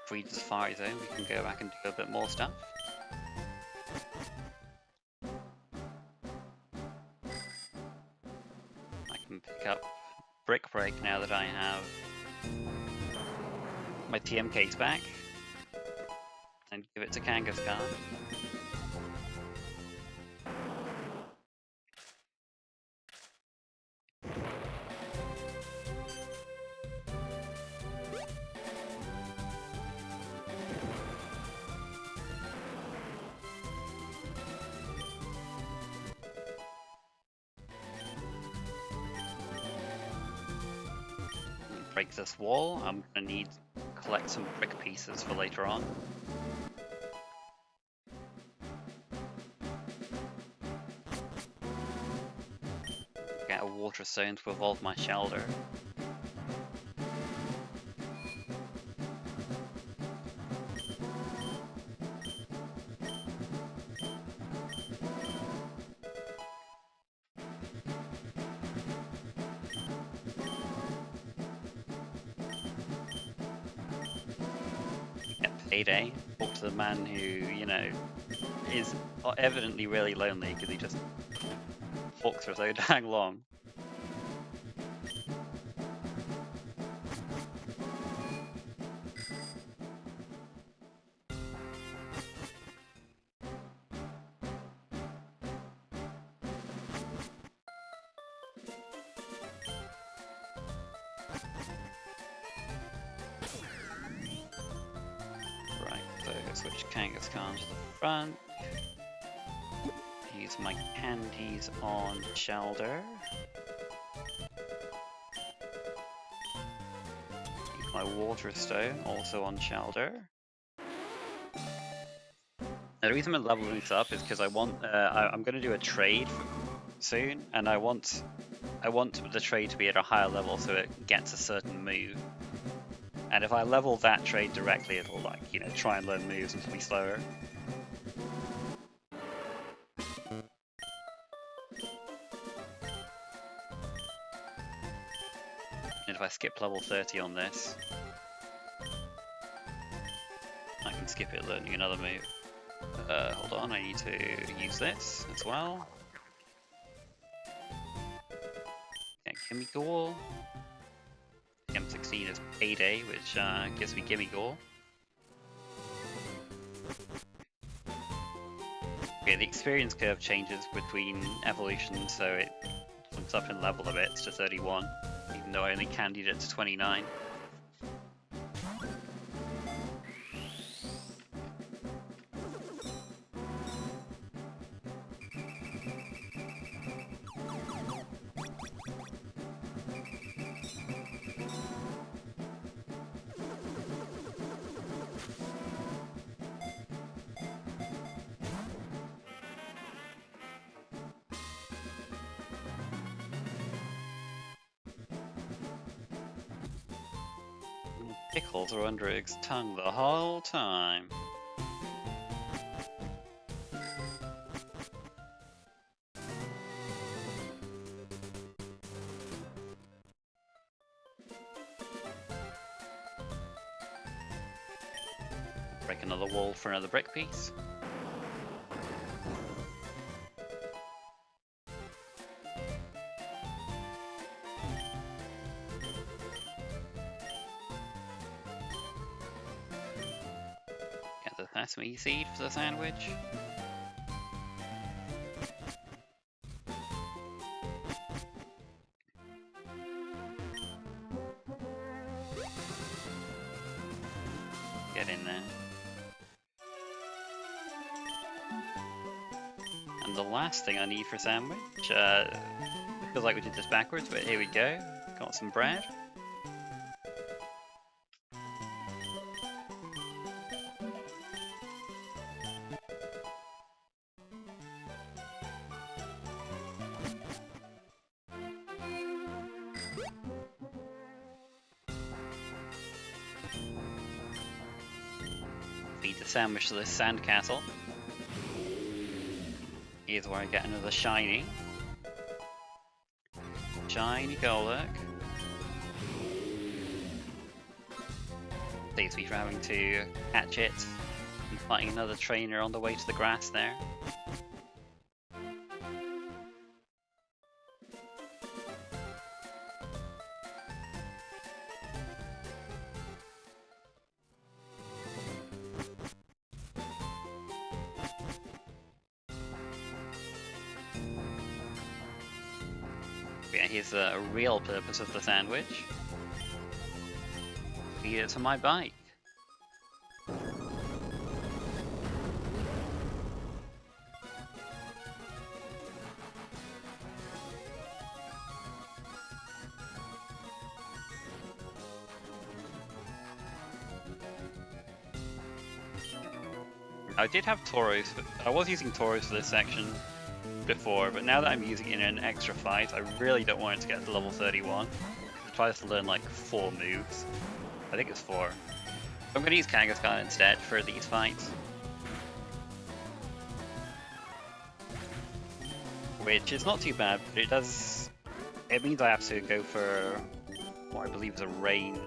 freed the Safari Zone, we can go back and do a bit more stuff. I can pick up Brick Break now that I have my TM case back, and give it to Kangaskhan. Break this wall. I'm gonna need to collect some brick pieces for later on. Get a water stone to evolve my Shelter. Payday. Talk to the man who, you know, is evidently really lonely because he just talks for so dang long. Switch Kangaskhan to the front. Use my candies on Shelter. Use my water stone also on Shelter. Now, the reason I'm leveling this up is because I want I'm going to do a trade soon, and I want the trade to be at a higher level so it gets a certain move. And if I level that trade directly, it'll, like, you know, try and learn moves and it'll be slower. And if I skip level 30 on this, I can skip it learning another move. Hold on, I need to use this as well. Yeah, gimme gore. M16 is payday, which gives me gimme gore. Okay, the experience curve changes between evolutions, so it jumps up in level a bit to 31, even though I only candied it to 29. Pickles are under its tongue the whole time. Break another wall for another brick piece. Get the sesame seed for the sandwich. Get in there. And the last thing I need for sandwich, it feels like we did this backwards, but here we go. Got some bread. Feed the sandwich to this sandcastle. Here's where I get another shiny. Shiny Golurk. Saves me from having to catch it and fighting another trainer on the way to the grass there. Yeah, here's the real purpose of the sandwich. Feed it to my bike. I did have Tauros, I was using Tauros for this section before, but now that I'm using it in an extra fight, I really don't want it to get to level 31. It tries to learn like 4 moves. I think it's 4. I'm going to use Kangaskhan instead for these fights. Which is not too bad, but it means I have to go for what I believe is a range.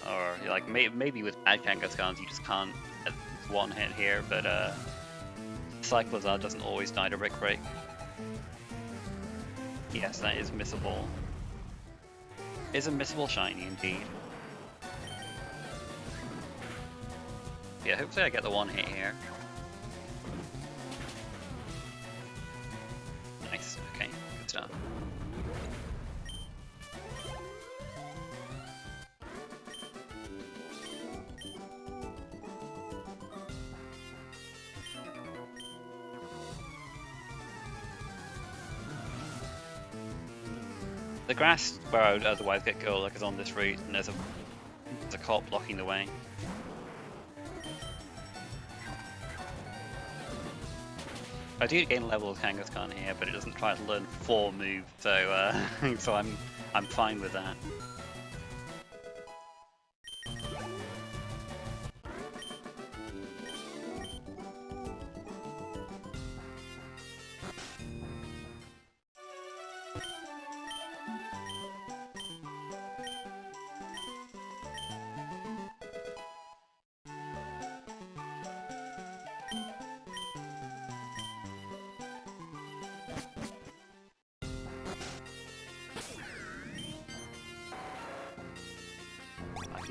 Or like maybe with bad Kangaskhan's you just can't get one hit here, but Cyclozar doesn't always die to Brick Break. Yes, that is missable. Is a missable shiny indeed. Yeah, hopefully I get the one hit here. Nice, okay, good stuff. The grass where I would otherwise get Golurk is on this route, and there's a cop blocking the way. I do gain level with Kangaskhan here, but it doesn't try to learn 4 moves, so so I'm fine with that.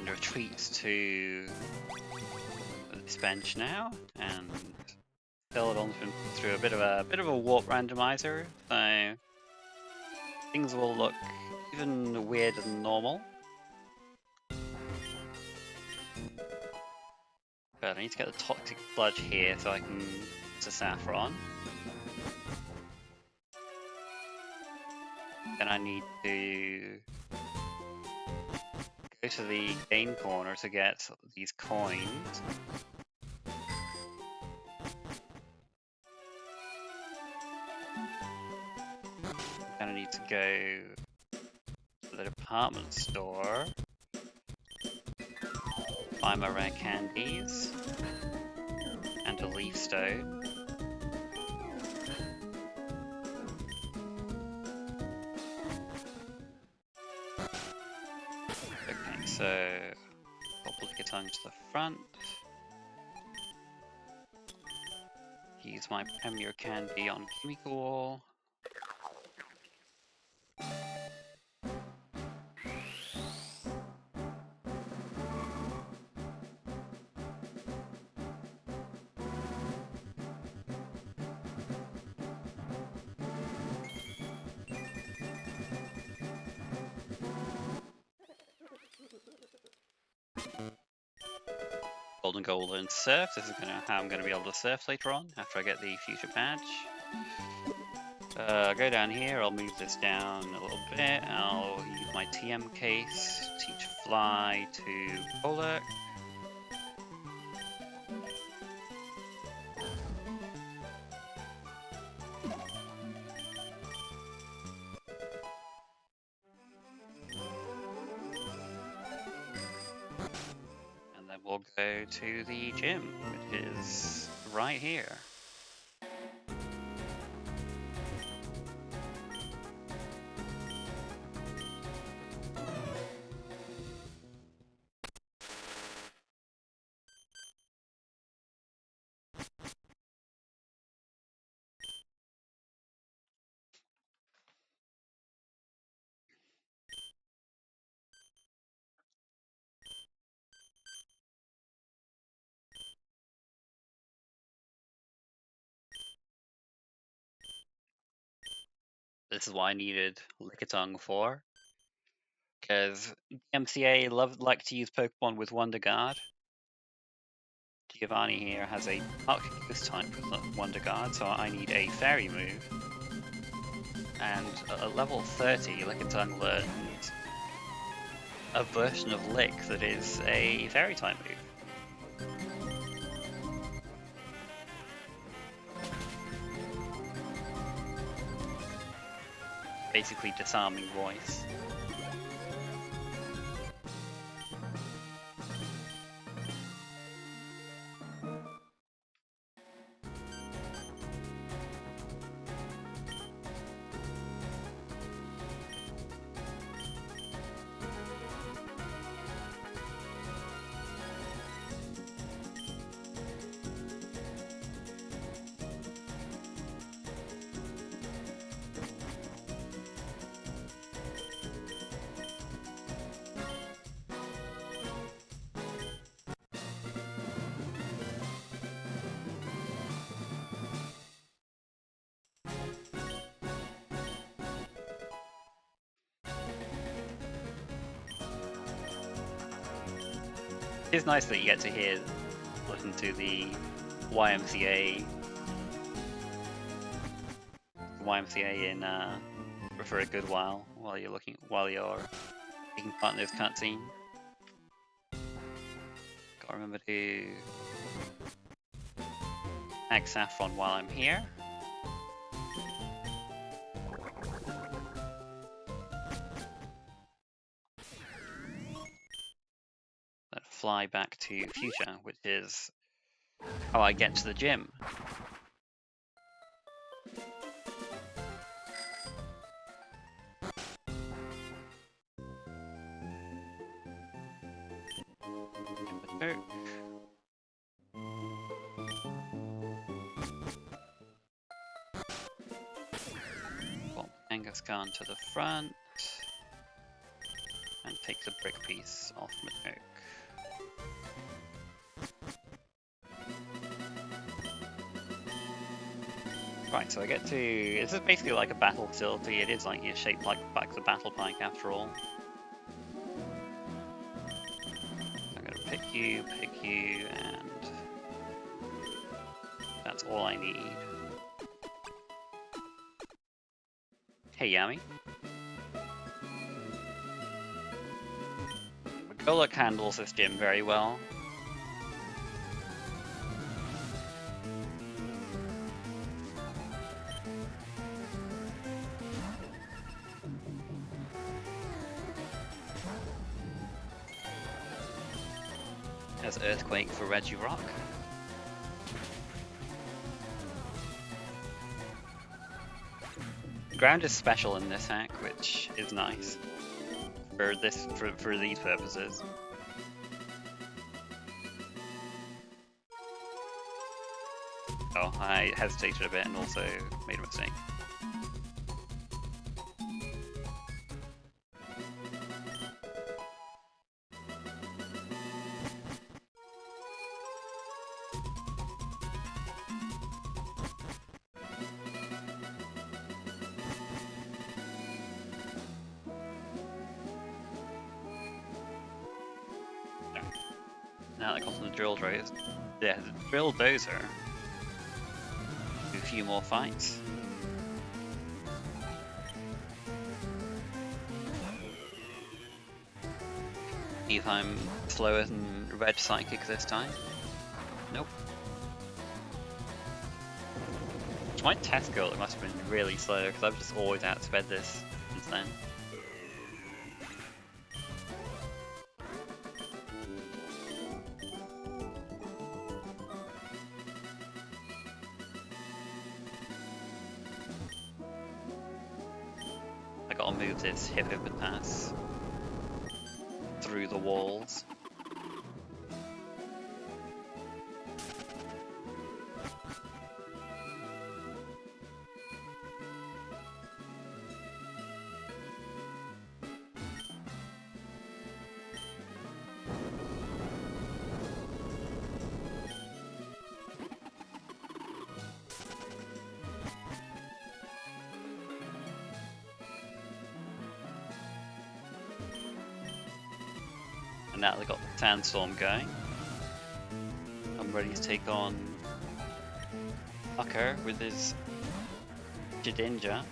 can retreat to this bench now, and Celadon's been through a bit of a warp randomizer, so things will look even weirder than normal. But I need to get the toxic sludge here so I can to Saffron. Then I need to go to the gain corner to get these coins. Then I need to go to the department store, buy my rare candies, and a leaf stone. Okay, so pop Lickitung to the front. Use my Premier Candy on Kimiko. Golden Gold and Surf. This is how I'm going to be able to surf later on, after I get the future badge. Go down here, I'll move this down a little bit, I'll use my TM case, teach Fly to Polak. And then we'll go to the gym, which is right here. This is what I needed Lickitung for, because MCA like to use Pokemon with Wonder Guard. Giovanni here has a Dark Ghost type with Wonder Guard, so I need a Fairy move. And at level 30, Lickitung learned a version of Lick that is a Fairy type move. Basically disarming voice. It's nice that you get to listen to the YMCA in for a good while you're taking part in this cutscene. Gotta remember to tag Saffron while I'm here. Fly back to Future, which is how I get to the gym. Pop Kangaskhan to the front. And take the brick piece off my oak. Right, so I get to... This is basically like a battle facility. It is like you're shaped like the battle pike after all. I'm gonna pick you, and... That's all I need. Hey, Yami. Golok handles this gym very well. There's Earthquake for Regirock. Ground is special in this hack, which is nice for these purposes. Oh, I hesitated a bit and also made a mistake. Now that comes from the drill dozer. Yeah, the drill dozer. Do a few more fights. See if I'm slower than Red Psychic this time. Nope. To my test goal, it must have been really slow because I've just always outsped this since then. I gotta move this Hippopotamus through the walls. And now they've got the Sandstorm going. I'm ready to take on Tucker with his Shedinja.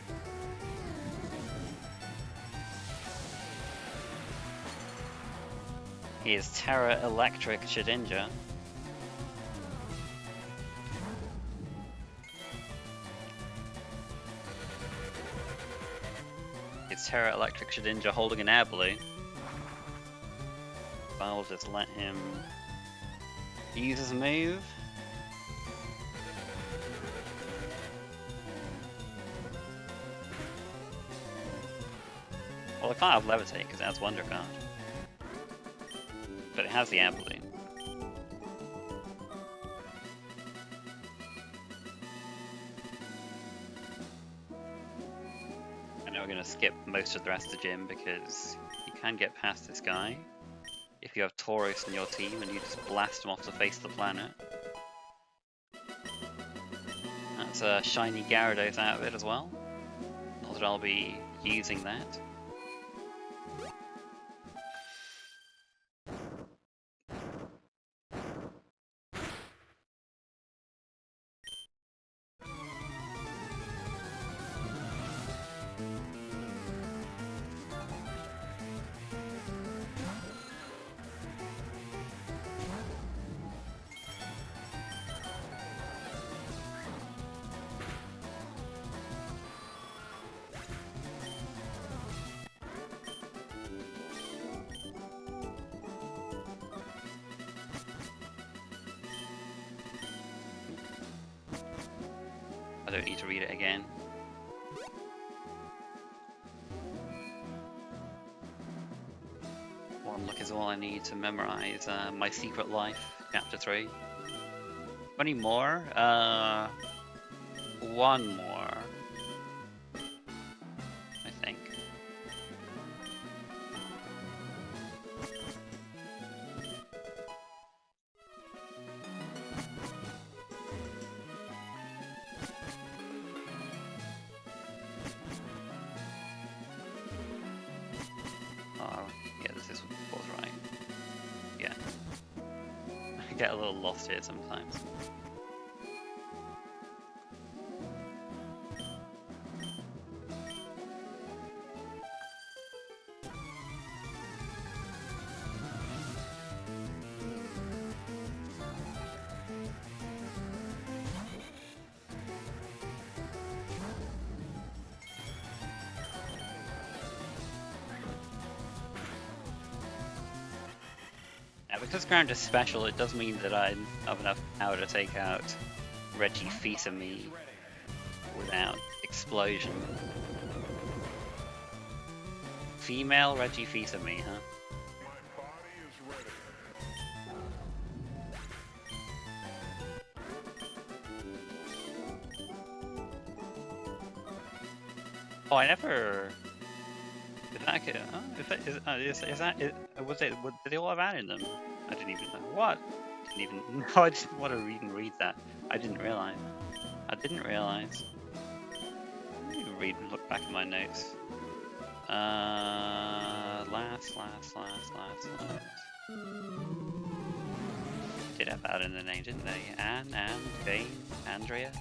He is Terra Electric Shedinja. It's Terra Electric Shedinja holding an air balloon. I'll just let him use his move. Well, it can't have Levitate because it has Wonder Card. But it has the air balloon. I know we're going to skip most of the rest of the gym because you can get past this guy if you have Tauros in your team and you just blast them off the face of the planet. That's a shiny Gyarados out of it as well. Not that I'll be using that. I don't need to read it again. One look is all I need to memorize My Secret Life, Chapter 3. Any more? One more. I think. get a little lost here sometimes. Now, because ground is special, it does mean that I have enough power to take out Reggie Fils-Aimé without explosion. Female Reggie Fils-Aimé, huh? Oh, I never. Did that get? Is that? Was it? Did they all have Anne in them? I didn't even know. What? Didn't even. No, I didn't want to even read that. I didn't realize. I didn't realize. Let me read and look back at my notes. Last. Did have that in the name, didn't they? Anne, Jane, Andrea.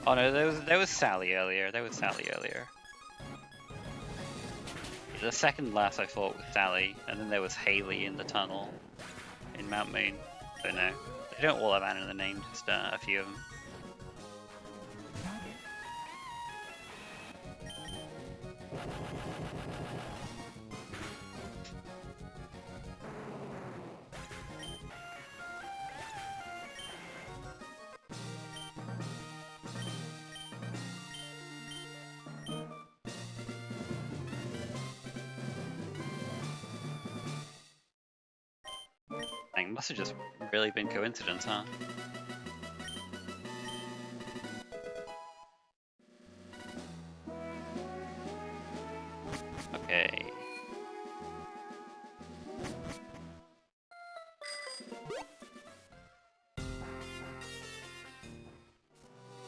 Oh no, there was Sally earlier. The second last I fought with Sally, and then there was Haley in the tunnel in Mount Moon. So no, they don't all have Anne in the name, just a few of them. Dang, must have just really been coincidence, huh? Okay.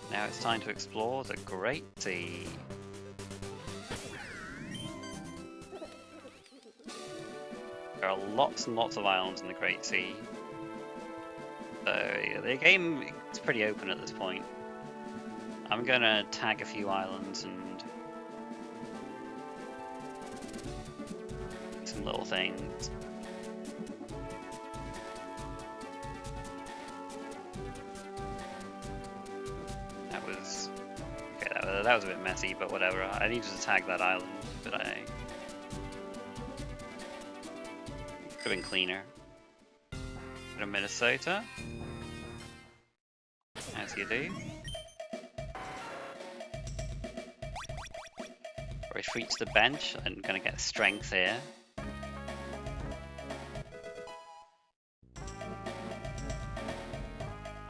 Now it's time to explore the Great Sea. There are lots and lots of islands in the Great Sea. So yeah, the game is pretty open at this point. I'm gonna tag a few islands and some little things. That was okay. That was a bit messy, but whatever. I needed to tag that island, but I could have been cleaner. Go to Minnesota, as you do. Retreat to the bench. I'm gonna get strength here.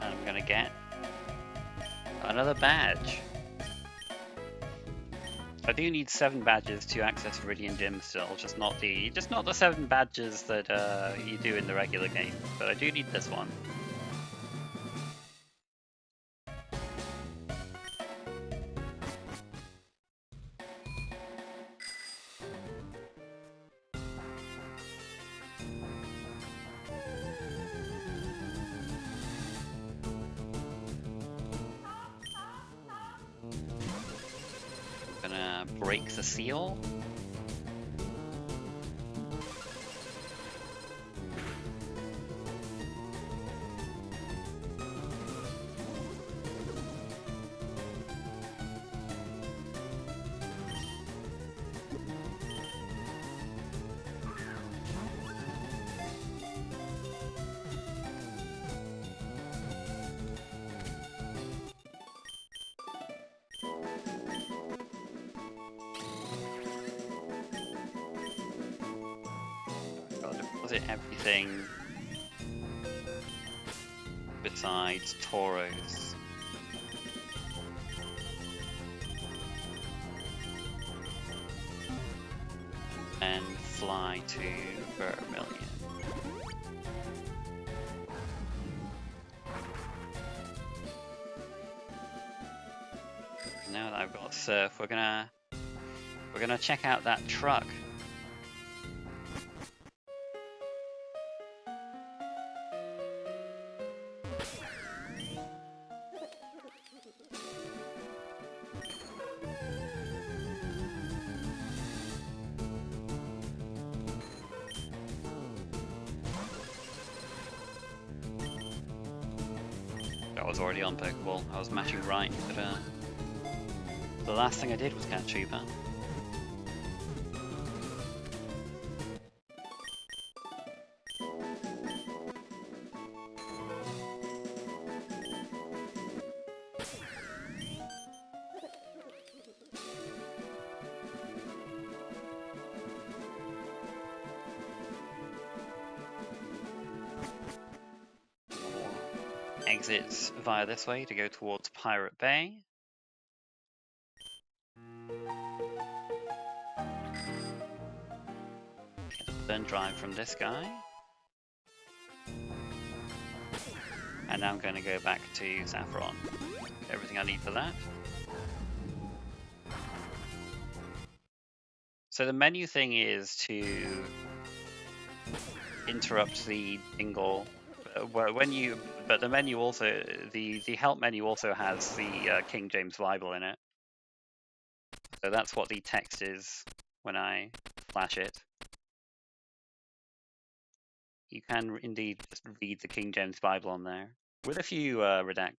And I'm gonna get another badge. I do need 7 badges to access Viridian Dim still, just not the 7 badges that you do in the regular game, but I do need this one. Gonna break the seal. Everything besides Tauros. And fly to Vermilion. Now that I've got Surf. We're gonna check out that truck. I was already on Pokeball. I was matching right, but the last thing I did was catch Chupa. Exits via this way to go towards Pirate Bay. Get a burn drive from this guy. And now I'm going to go back to Saffron. Get everything I need for that. So the menu thing is to interrupt the jingle. But the menu also, the help menu also has the King James Bible in it. So that's what the text is when I flash it. You can indeed just read the King James Bible on there, with a few redactions.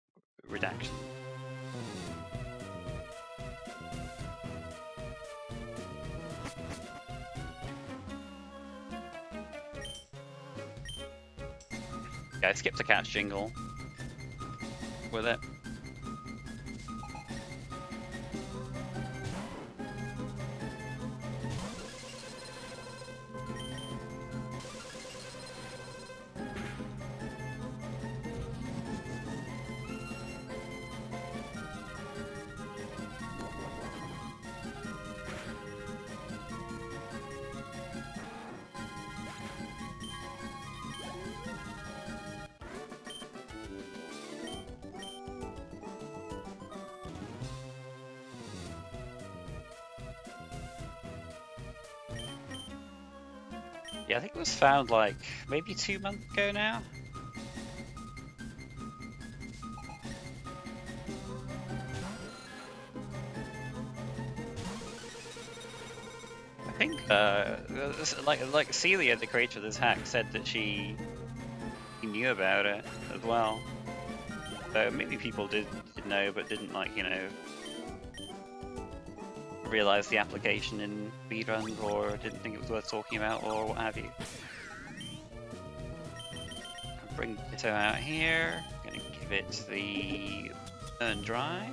Yeah, I skipped a catch jingle with it. Yeah, I think it was found like maybe 2 months ago now. I think like Celia, the creator of this hack, said that she knew about it as well. So maybe people did know, but didn't realize the application in speedruns, or didn't think it was worth talking about, or what have you. Bring Ditto out here. Gonna give it the burn drive.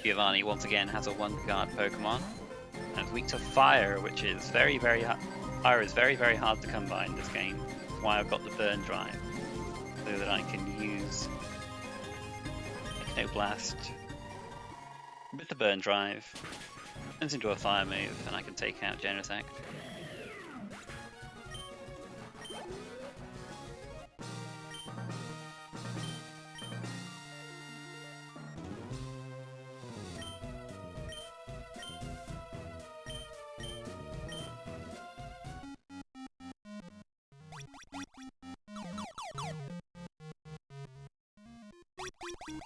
Giovanni once again has a one-guard Pokemon, and it's weak to fire, which is very hard. Fire is very hard to come by in this game. That's why I've got the burn drive, so that I can use Blast with the burn drive. Turns into a fire move, and I can take out Generous Act.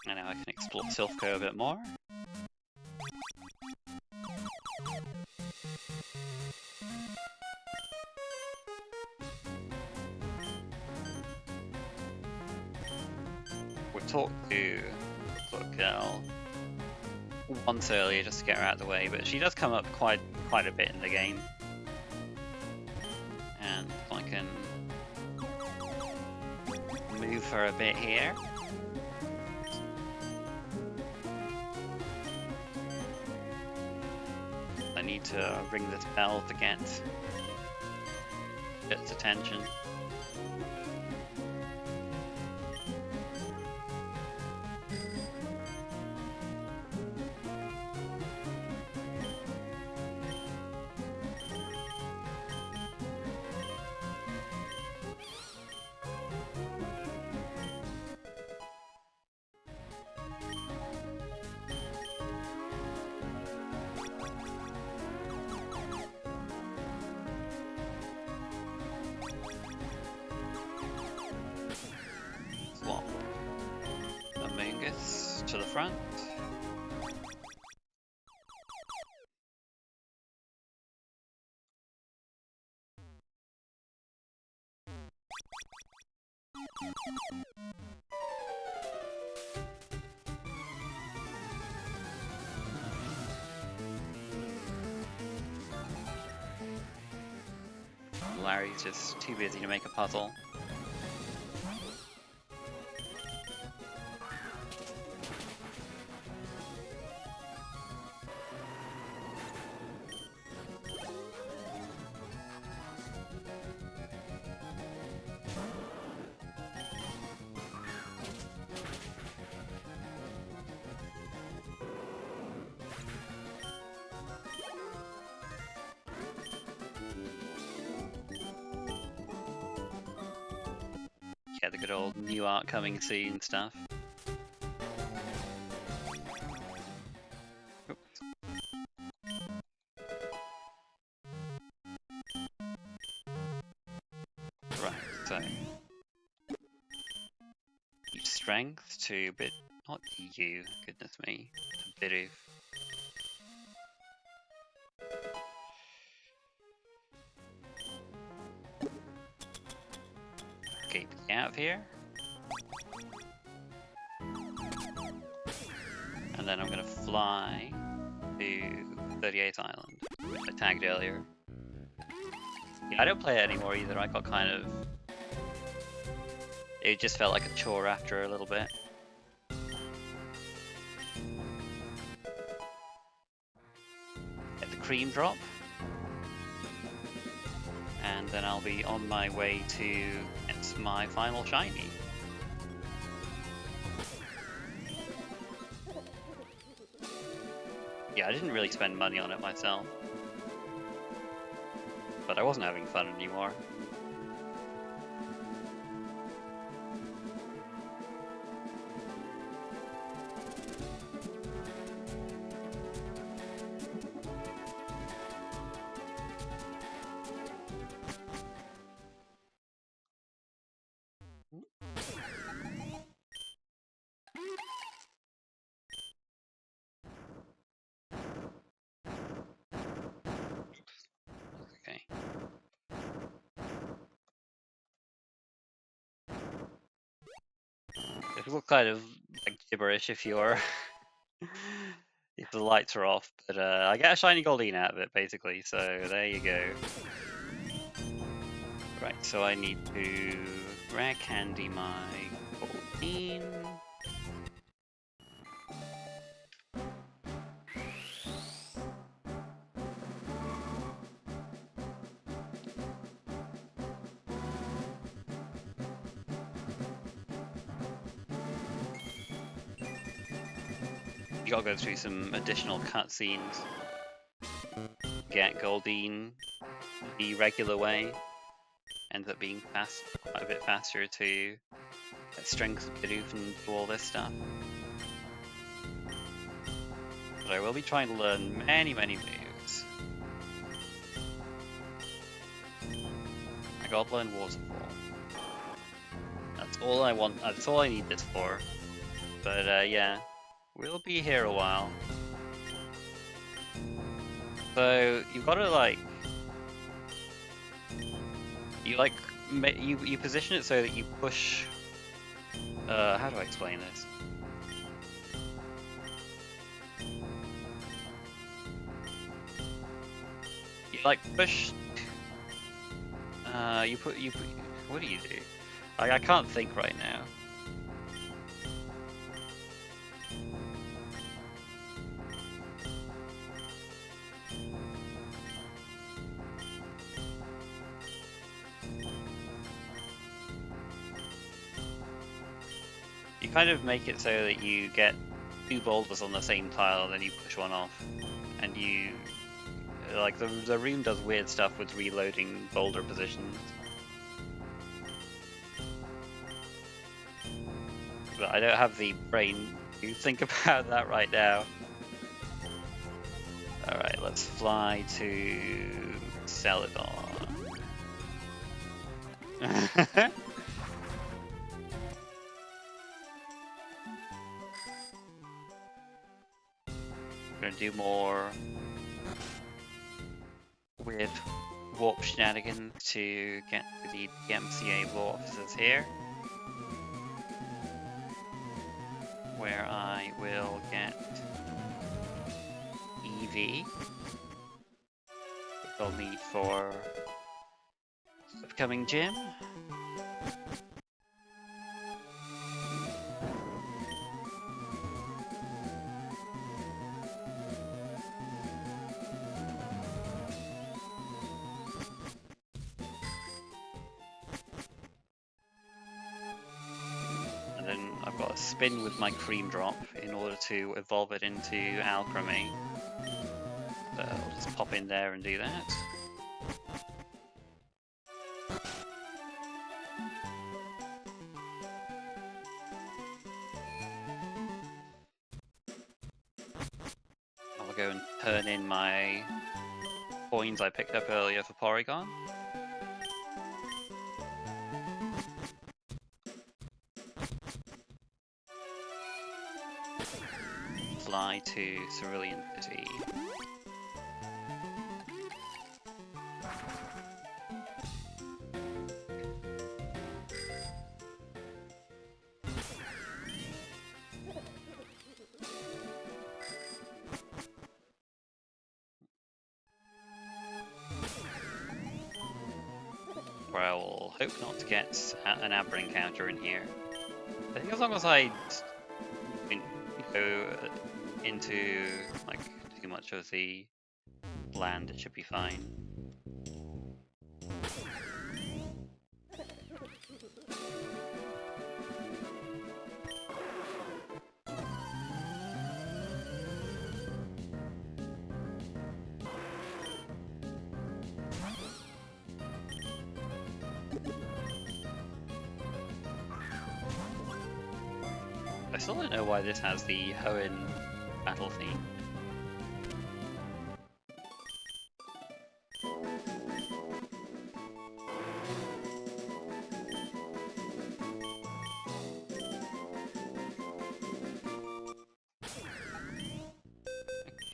And now I can explore Silphco a bit more. We talked to the girl once earlier just to get her out of the way, but she does come up quite a bit in the game. And I can move her a bit here. I need to ring this bell to get its attention. front. Larry's just too busy to make a puzzle. Yeah, the good old new art coming soon stuff. Oops. Right, so use strength to bit, not you, goodness me, a bit of. Okay, get out of here. And then I'm gonna fly to 38th Island, which I tagged earlier. Yeah, I don't play it anymore either. I got kind of... It just felt like a chore after a little bit. Get the cream drop. And then I'll be on my way to get my final shiny. Yeah, I didn't really spend money on it myself. But I wasn't having fun anymore. Okay. It will look kind of like gibberish if you're if the lights are off, but I get a shiny Goldeen out of it basically, so there you go. Right, so I need to rare candy my Goldeen. You gotta go through some additional cutscenes. Get Goldeen the regular way. Ends up being quite a bit faster to get strength of Bidoof and do all this stuff. But I will be trying to learn many moves. I gotta learn Waterfall. That's all I want, that's all I need this for. But yeah, we'll be here a while. So you've got to like, you position it so that you push. How do I explain this? You like push. You put. What do you do? I can't think right now. You kind of make it so that you get two boulders on the same tile, then you push one off, and you like the room does weird stuff with reloading boulder positions. But I don't have the brain to think about that right now. Alright, let's fly to Celadon. do more weird warp shenanigans to get to the DMCA law officers here, where I will get EV, which I'll need for upcoming gym. And then I've got to spin with my cream drop in order to evolve it into alchemy. So I'll just pop in there and do that. I'll go and turn in my coins I picked up earlier for Porygon. Fly to Cerulean City. Where I will hope not to get an Abra encounter in here. I think as long as I don't go into like too much of the land, it should be fine. I still don't know why this has the Hoenn battle theme.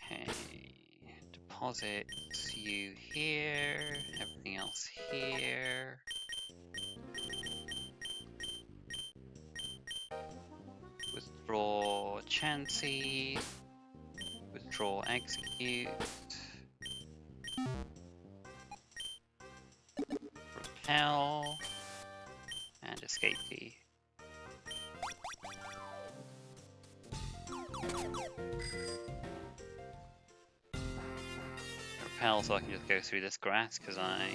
Okay, deposit you here, everything else here. Withdraw Chansey, withdraw Execute, Repel, and Escape key. Repel so I can just go through this grass because I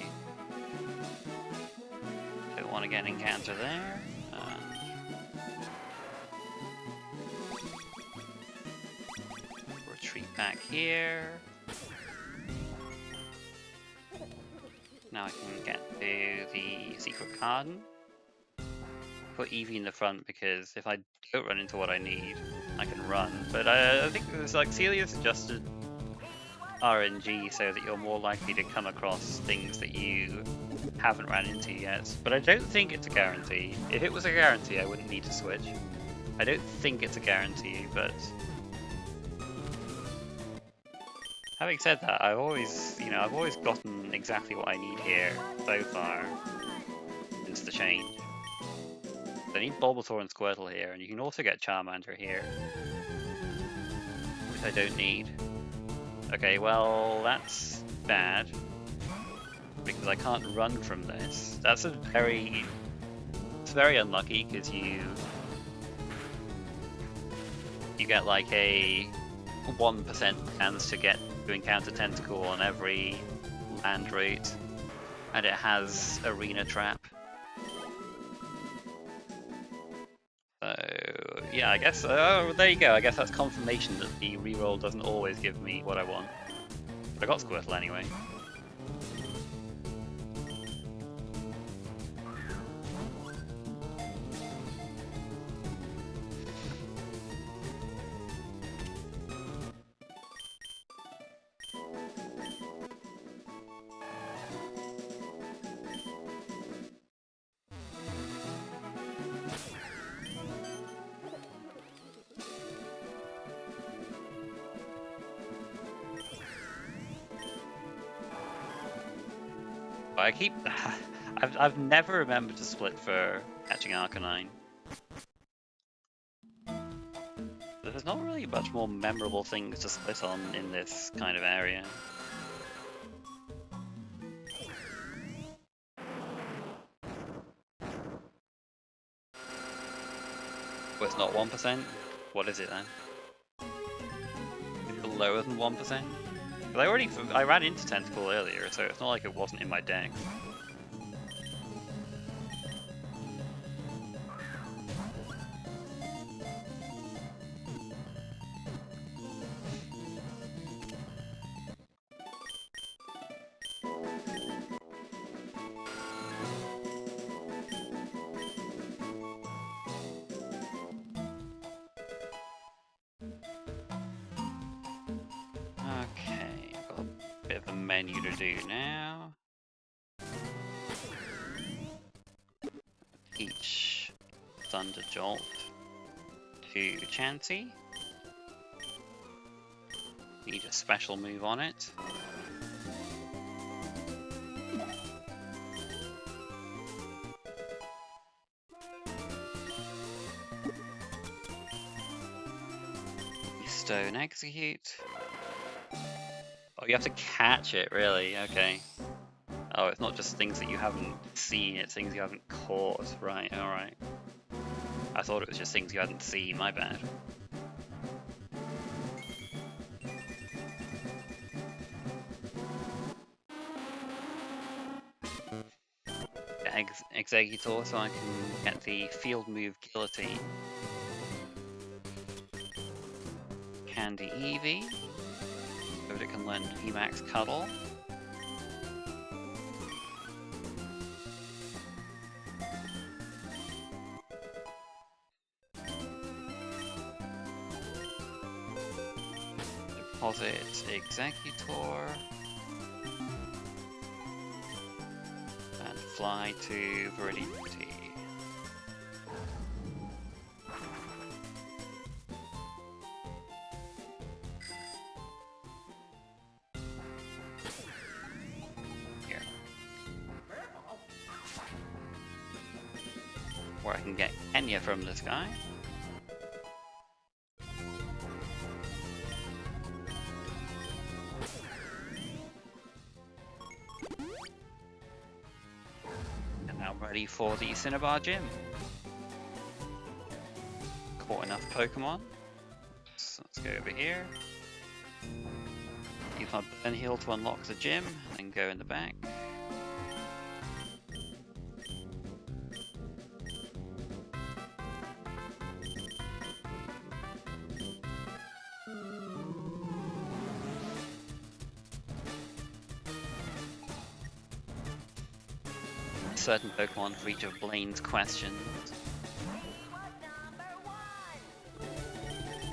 don't want to get an encounter there. Retreat back here. Now I can get to the secret garden. Put Eevee in the front because if I don't run into what I need, I can run. But I think it's like Celia suggested RNG so that you're more likely to come across things that you haven't ran into yet. But I don't think it's a guarantee. If it was a guarantee, I wouldn't need to switch. I don't think it's a guarantee, but having said that, I've always gotten exactly what I need here so far since the change. I need Bulbasaur and Squirtle here, and you can also get Charmander here, which I don't need. Okay, well, that's bad, because I can't run from this. It's very unlucky, because you get like a 1% chance to encounter Tentacle on every land route, and it has Arena Trap. So yeah, I guess there you go. I guess that's confirmation that the reroll doesn't always give me what I want. But I got Squirtle anyway. I keep... I've never remembered to split for catching Arcanine. There's not really much more memorable things to split on in this kind of area. Oh, it's not 1%? What is it then? Is it lower than 1%? I ran into Tentacle earlier, so it's not like it wasn't in my deck. Okay, I've got a bit of a menu to do now. Teach Thunder Jolt to Chansey. Need a special move on it. Stone Execute. Oh, you have to catch it, really? Okay. Oh, it's not just things that you haven't seen, it's things you haven't caught. Right, alright. I thought it was just things you hadn't seen, my bad. Executor, so I can get the field move Guillotine. Candy Eevee. So that it can learn VMAX Cuddle. Deposit Executor. And fly to Viridianity. Here. Where I can get Kenya from this guy. Ready for the Cinnabar Gym. Caught enough Pokemon. So let's go over here. Use my Burn Heal to unlock the gym, and go in the back. Certain Pokemon for each of Blaine's questions.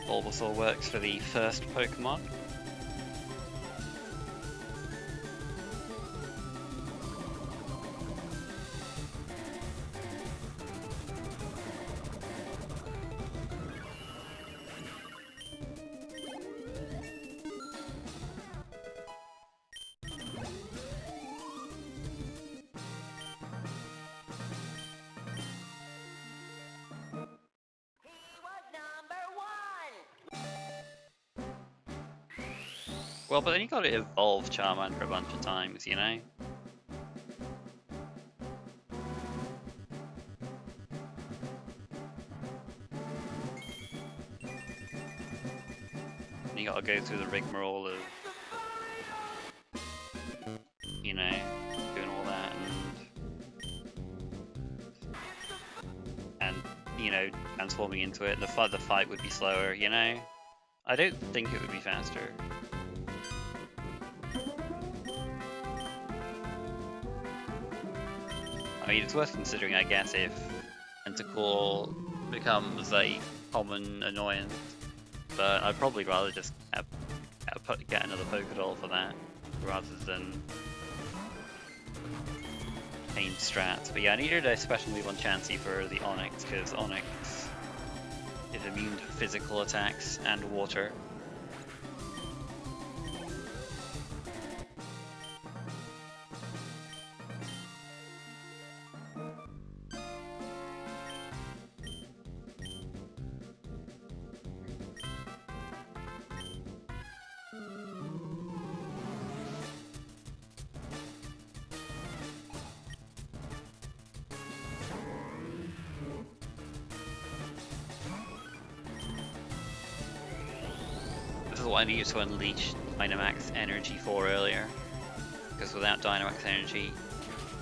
Bulbasaur works for the first Pokemon. Well, but then you gotta evolve Charmander a bunch of times, you know? And you gotta go through the rigmarole of, you know, doing all that and you know, transforming into it. The fight would be slower, you know? I don't think it would be faster. I mean, it's worth considering, I guess, if Tentacle becomes a common annoyance, but I'd probably rather just get another Pokédoll for that, rather than pain strats. But yeah, I needed a special move on Chansey for the Onix, because Onix is immune to physical attacks and water. what I needed to unleash Dynamax energy for earlier. Because without Dynamax energy,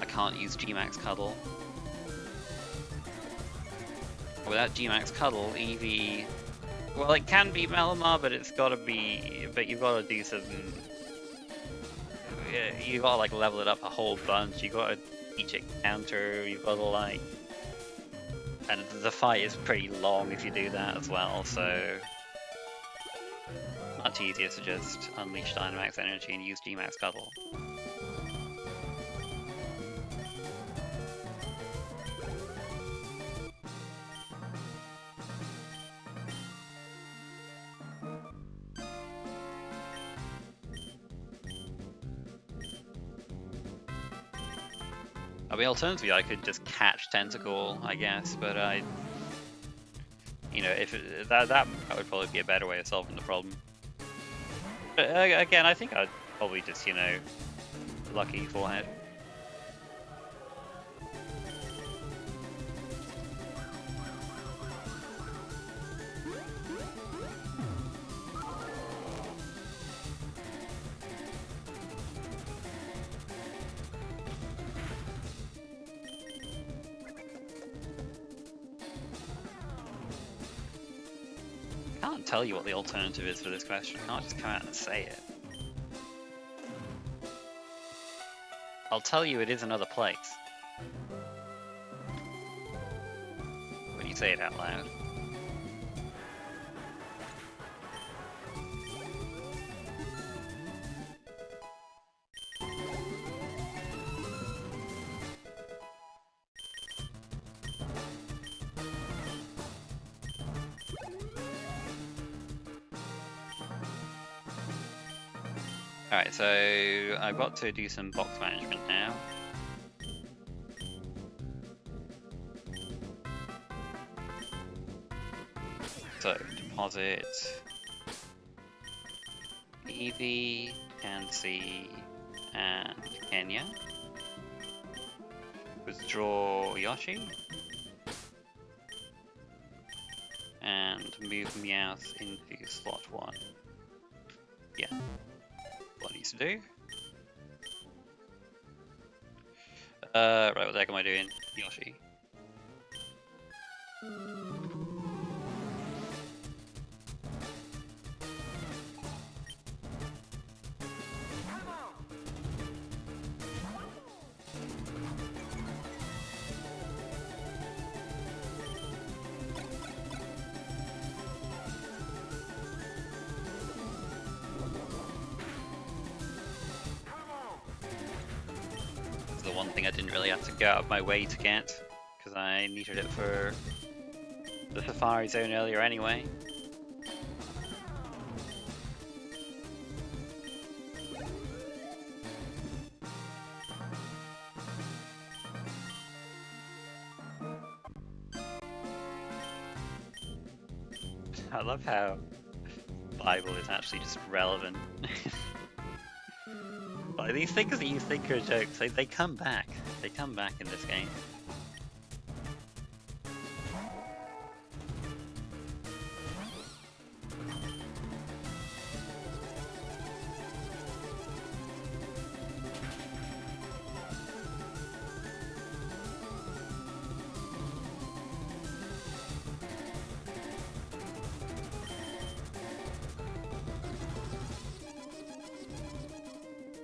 I can't use Gmax Cuddle. Without Gmax Cuddle, Eevee... Well, it can be Malamar, but it's gotta be... But you've gotta do some... You gotta like level it up a whole bunch, you gotta teach it counter, you gotta like... And the fight is pretty long if you do that as well, so... Much easier to just unleash Dynamax energy and use Gmax Cuddle. I mean, alternatively, I could just catch Tentacle, I guess, but you know, if that would probably be a better way of solving the problem. But again, I think I'd probably just, you know, lucky forehead. I can't tell you what the alternative is for this question. I can't just come out and say it. I'll tell you it is another place. When you say it out loud. Alright, so I've got to do some box management now. So, deposit Eevee, Kansi, and Kenya. Withdraw Yoshi. And move Meowth into slot 1. Yeah. What needs to do? Right, what the heck am I doing? Yoshi. The one thing I didn't really have to go out of my way to get, because I needed it for the Safari Zone earlier anyway. I love how Bible is actually just relevant. Like, these things that you think are jokes, they come back. They come back in this game.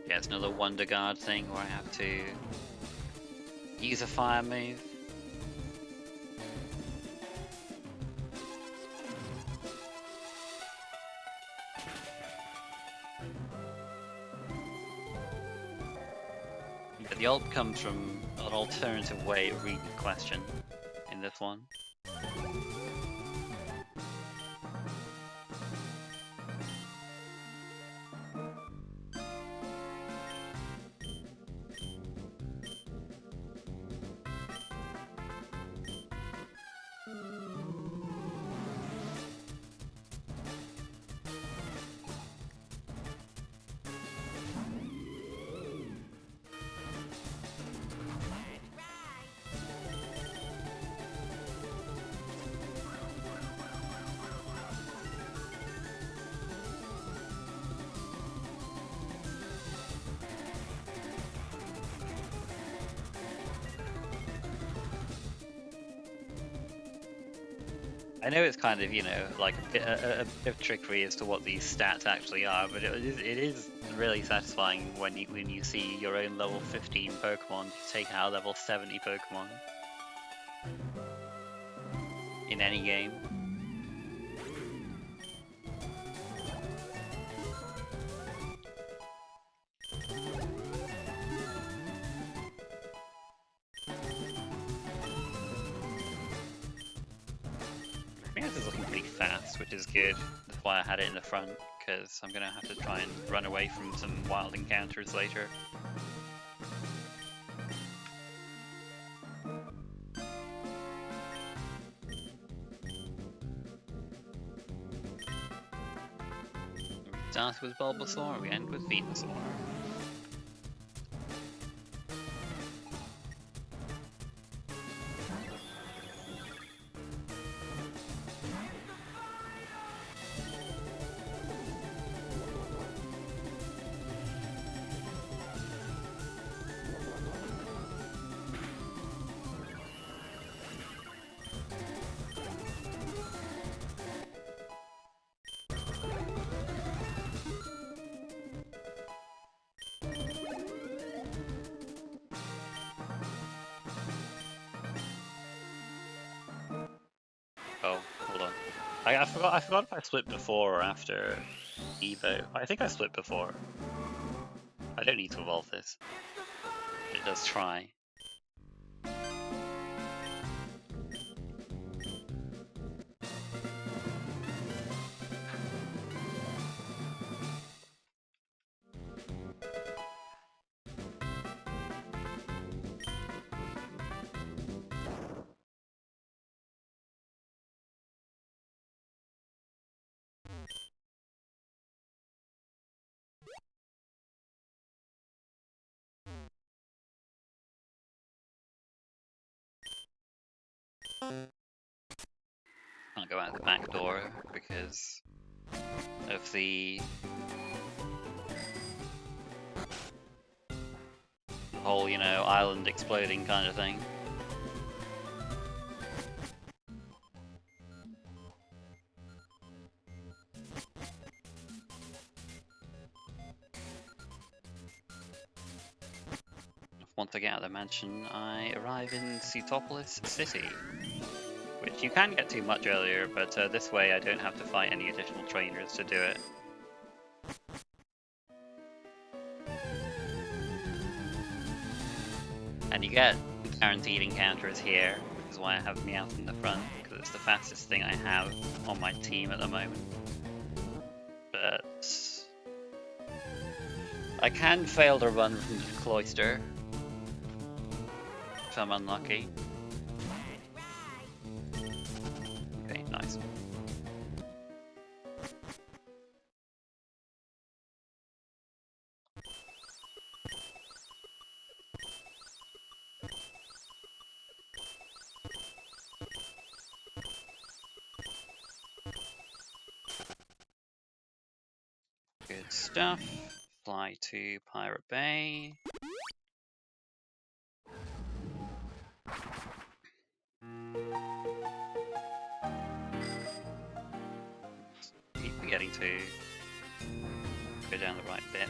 Yeah, it's another Wonder Guard thing where I have to use a fire move. But the ult comes from an alternative way of reading the question in this one. I know it's kind of, you know, like a bit of trickery as to what these stats actually are, but it is really satisfying when you see your own level 15 Pokemon take out level 70 Pokemon in any game. I think this is looking pretty fast, which is good. That's why I had it in the front, because I'm gonna have to try and run away from some wild encounters later. We start with Bulbasaur, we end with Venusaur. Oh, hold on. I forgot if I split before or after Evo. I think I split before. I don't need to evolve this. It does try. Can't go out the back door because of the whole, you know, island exploding kind of thing. Once I get out of the mansion, I arrive in Sutopolis City, which you can get to much earlier, but this way I don't have to fight any additional trainers to do it. And you get guaranteed encounters here, which is why I have Meowth in the front, because it's the fastest thing I have on my team at the moment. But I can fail to run from the cloister if I'm unlucky. Okay, nice. Good stuff. Fly to Pirate Bay. Keep forgetting to go down the right bit.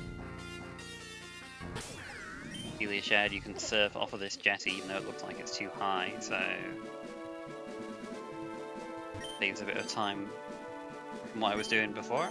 Celia shared you can surf off of this jetty even though it looks like it's too high, so saves a bit of time from what I was doing before.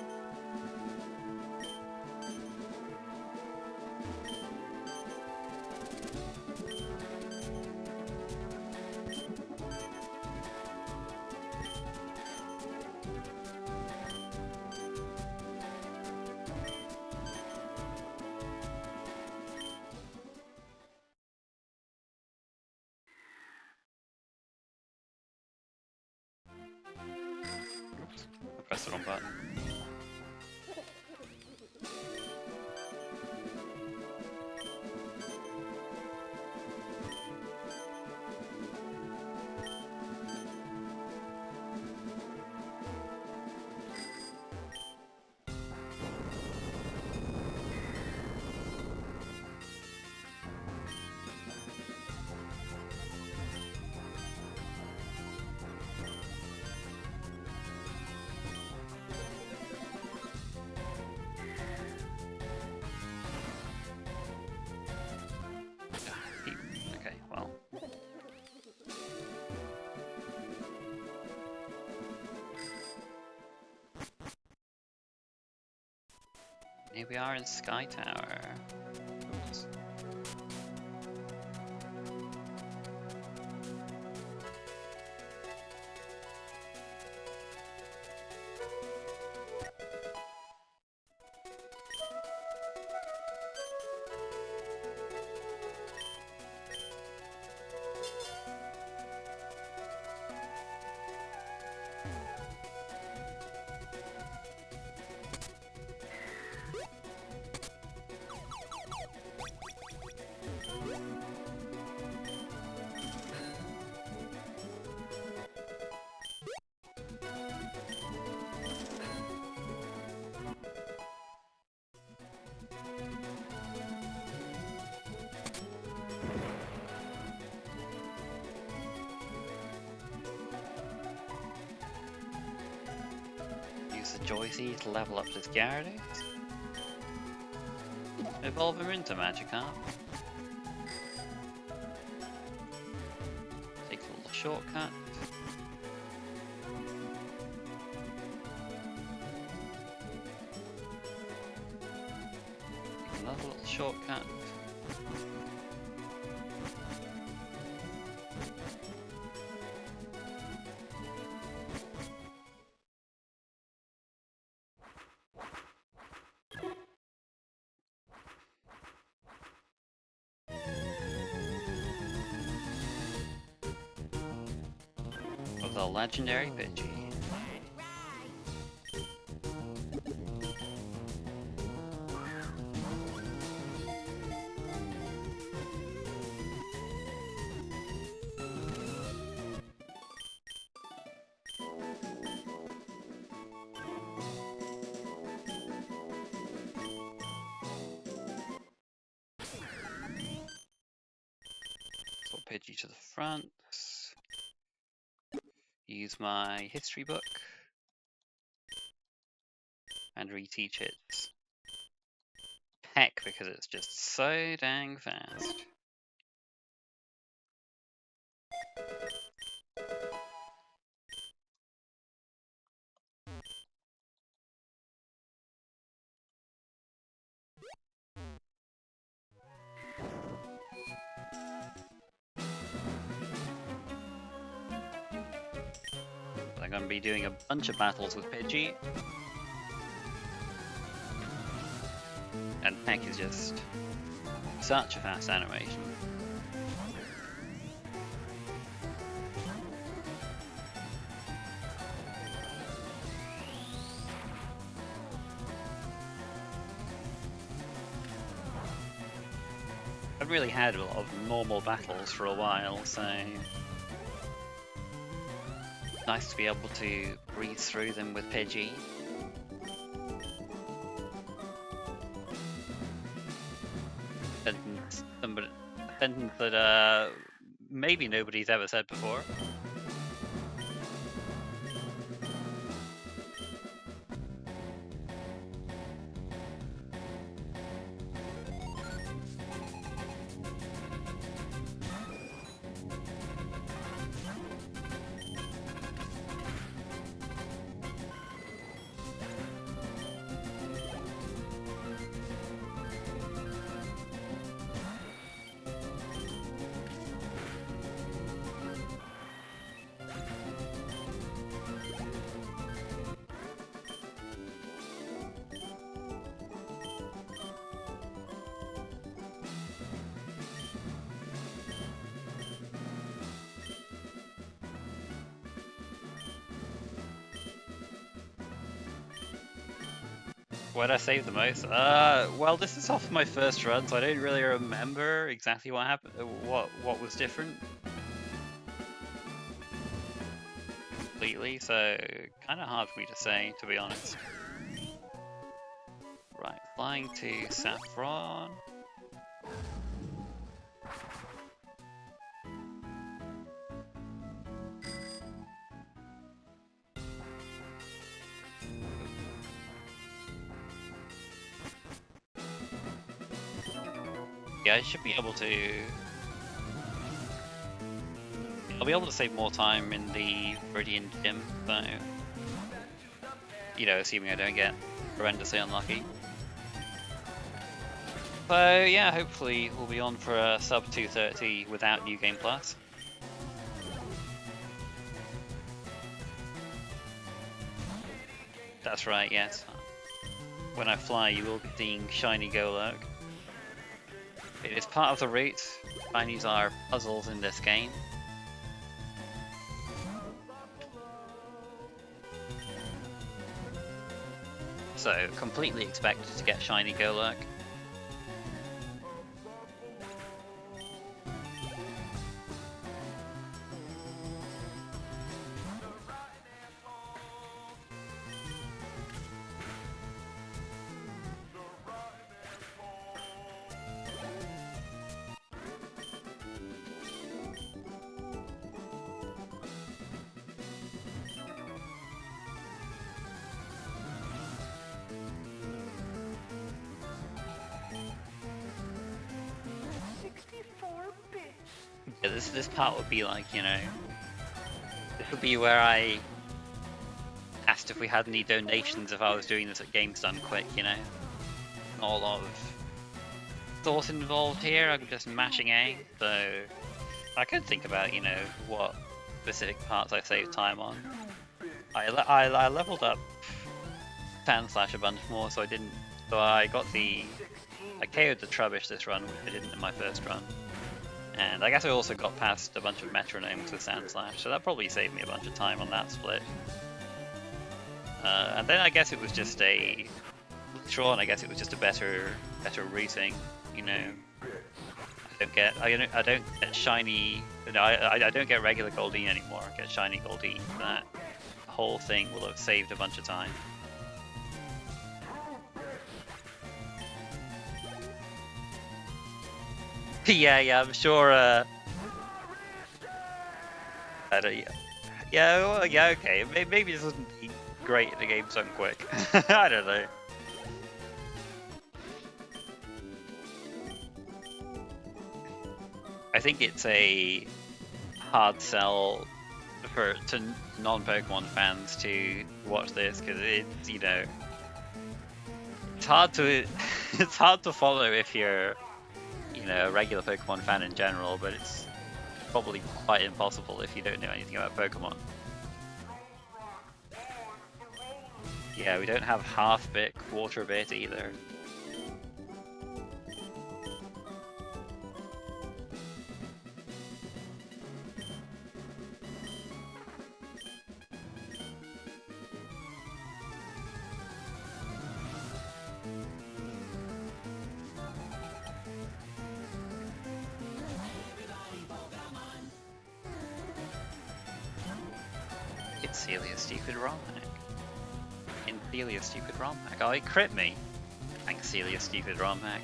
Oops, I pressed the wrong button. Here we are in Sky Tower. Oops. Use the Joycey to level up this Gyarados. Evolve him into Magikarp. Take a little shortcut. Take another little shortcut. With a legendary Pidgey. So Pidgey to the front. Use my history book and reteach it Peck because it's just so dang fast. I'm going to be doing a bunch of battles with Pidgey. And Peck is just such a fast animation. I've really had a lot of normal battles for a while, so nice to be able to breeze through them with Pidgey. A sentence that maybe nobody's ever said before. Where'd I save the most? Well, this is off my first run, so I don't really remember exactly what happened, what was different completely. So kind of hard for me to say, to be honest. Right, flying to Saffron. Yeah, I should be able to. I'll be able to save more time in the Viridian Gym, so you know, assuming I don't get horrendously unlucky. So yeah, hopefully we'll be on for a sub 230 without New Game Plus. That's right, yes. When I fly, you will be seeing shiny Golurk. It is part of the route. Shinies are puzzles in this game. So, completely expected to get shiny Golurk. Yeah, this part would be like, you know, this would be where I asked if we had any donations if I was doing this at Games Done Quick, you know. Not a lot of thought involved here, I'm just mashing A, so I could think about, you know, what specific parts I saved time on. I leveled up Sandslash a bunch more, so I KO'd the Trubbish this run, which I didn't in my first run. And I guess I also got past a bunch of metronomes with Sandslash, so that probably saved me a bunch of time on that split. And then I guess it was just a better routing, you know. I don't get shiny. No, I don't get regular Goldeen anymore. I get shiny Goldeen. That whole thing will have saved a bunch of time. yeah, I'm sure. Okay. Maybe this wouldn't be great in the game Done Quick. I don't know. I think it's a hard sell to non-Pokemon fans to watch this because it's, you know, it's hard to follow if you're, you know, a regular Pokemon fan in general, but it's probably quite impossible if you don't know anything about Pokemon. Yeah, we don't have half bit, quarter bit either. It's Celia, stupid Romhack. In Celia, stupid Romhack. Oh, he crit me. Thanks, Celia, stupid Romhack.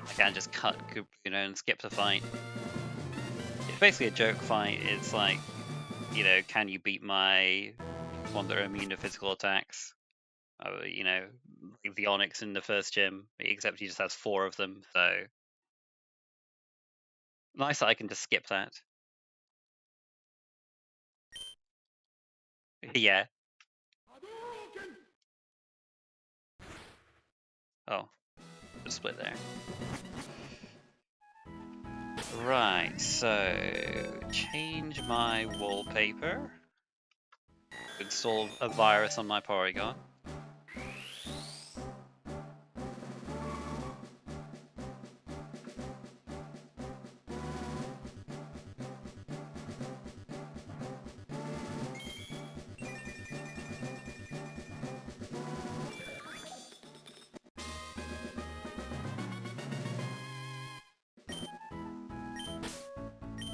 I can't just cut, you know, and skip the fight. It's basically a joke fight. It's like, you know, can you beat my one that are immune to physical attacks? You know, like the Onyx in the first gym, except he just has 4 of them, so nice that I can just skip that. Yeah. Oh, just split there. Right, so change my wallpaper. Install a virus on my Porygon.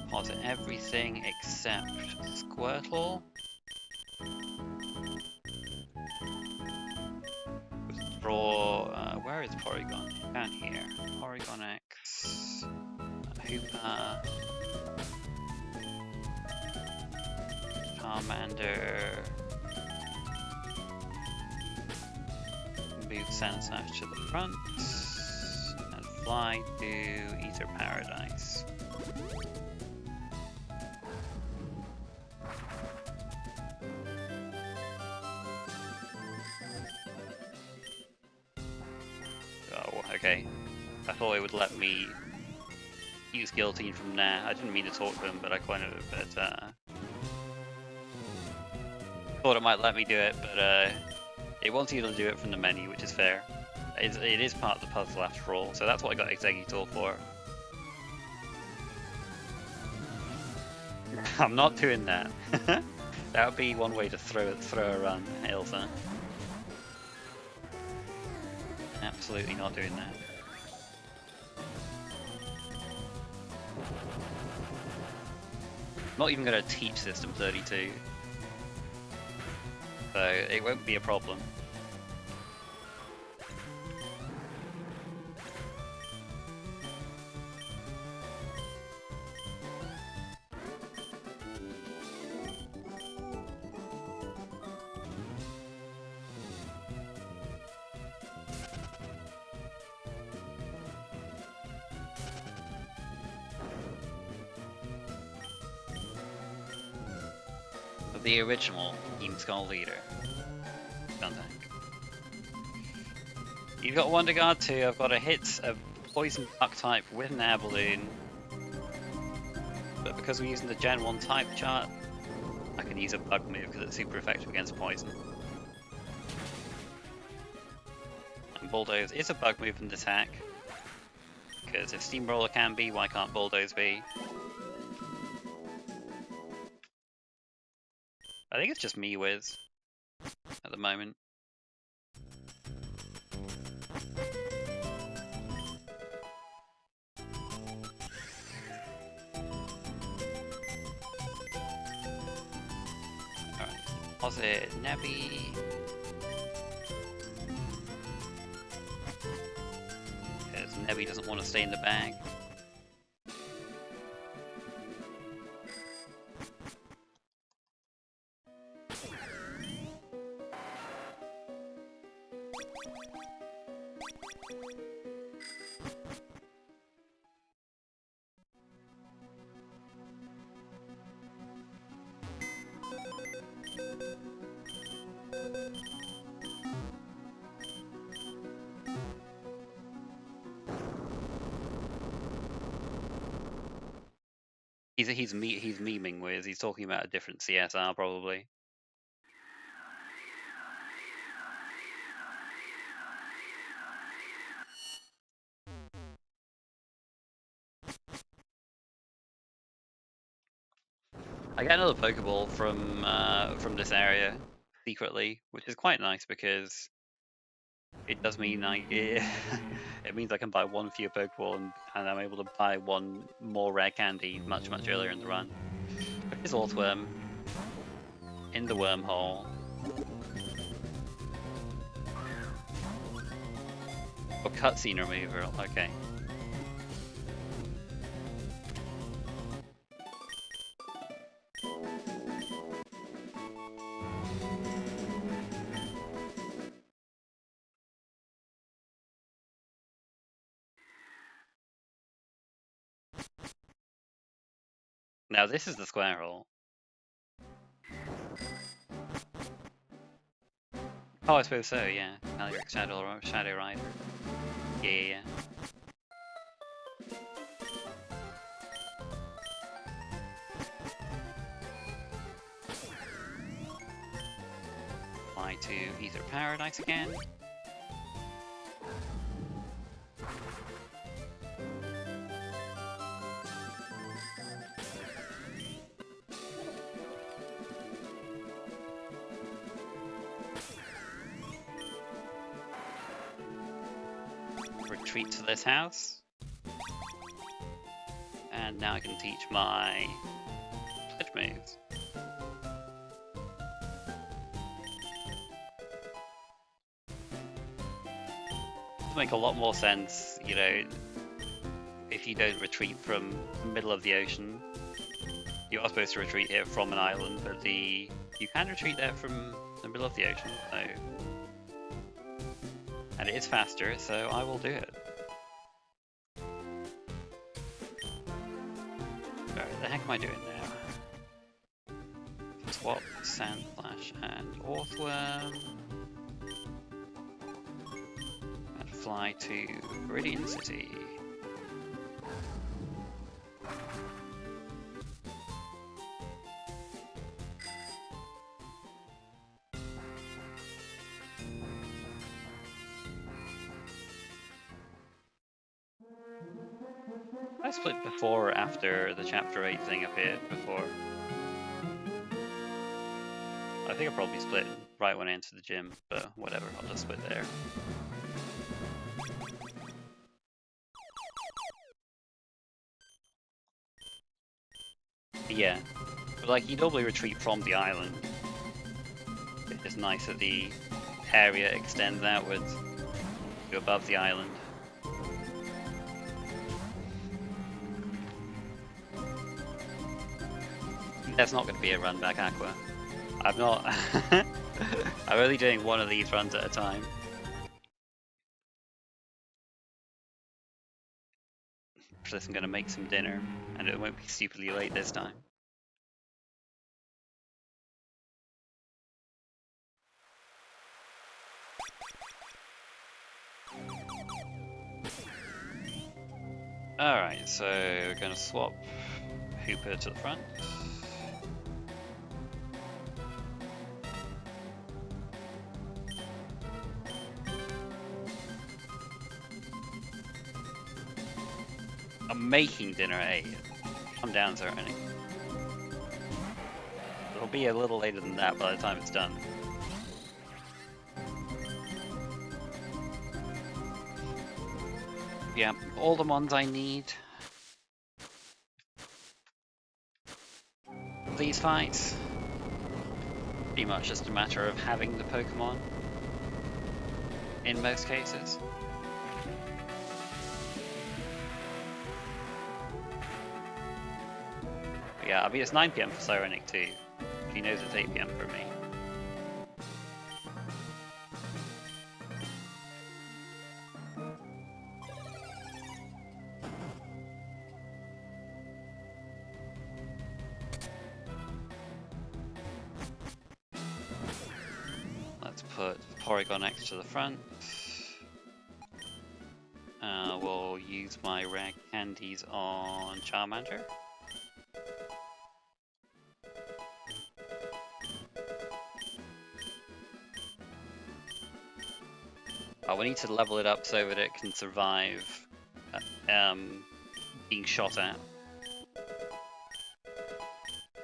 Pause everything except Squirtle. draw. Where is Porygon? Down here. Porygon X. Hoopa. Charmander. Move Sandslash to the front. And fly to Ether Paradise. Oh, okay. I thought it would let me use Guillotine from there. I didn't mean to talk to him, but I thought it might let me do it, but it wants you to do it from the menu, which is fair. It is part of the puzzle after all, so that's what I got Exeggutor for. I'm not doing that. That would be one way to throw a run, Ilsa. Absolutely not doing that. Not even going to teach System 32. So it won't be a problem. The original Team Skull leader. Contact. You've got Wonder Guard too. I've got a hit a poison duck type with an air balloon. But because we're using the Gen 1 type chart, I can use a bug move because it's super effective against poison. And Bulldoze is a bug move and attack. Because if Steamroller can be, why can't Bulldoze be? I think it's just me Wiz at the moment. Alright, deposit Nebby. Because Nebby doesn't want to stay in the bag. He's memeing with. He's talking about a different CSR probably. I get another Pokeball from this area secretly, which is quite nice because it does mean it means I can buy one fewer Pokeball and I'm able to buy one more rare candy much earlier in the run. Here's Orthworm in the wormhole. Oh, cutscene removal. Okay. Now this is the square hole. Oh, I suppose so, yeah. Calyrex Shadow Rider. Yeah. Fly to Ether Paradise again. Retreat to this house. And now I can teach my pledge moves. make a lot more sense, you know, if you don't retreat from the middle of the ocean. You are supposed to retreat here from an island, but you can retreat there from the middle of the ocean, so... And it is faster, so I will do it. Alright, the heck am I doing now? Swap, Sandflash, and Orthworm. And fly to Viridian City. I split before or after the chapter 8 thing appeared before. I think I probably split right when I entered the gym, but whatever, I'll just split there. Yeah, but like you normally retreat from the island. It's just nice that the area extends outwards to above the island. There's not going to be a run back Aqua. I'm not. I'm only doing one of these runs at a time. For this, I'm going to make some dinner, and it won't be stupidly late this time. Alright, so we're going to swap Hooper to the front. I'm making dinner at 8. I'm down, sir. It'll be a little later than that by the time it's done. Yeah, all the mons I need. These fights. Pretty much just a matter of having the Pokemon. In most cases. Yeah, I mean it's 9 PM for Cyrenic too. He knows it's 8 PM for me. Let's put Porygon X to the front. We'll use my rare candies on Charmander. We need to level it up so that it can survive being shot at.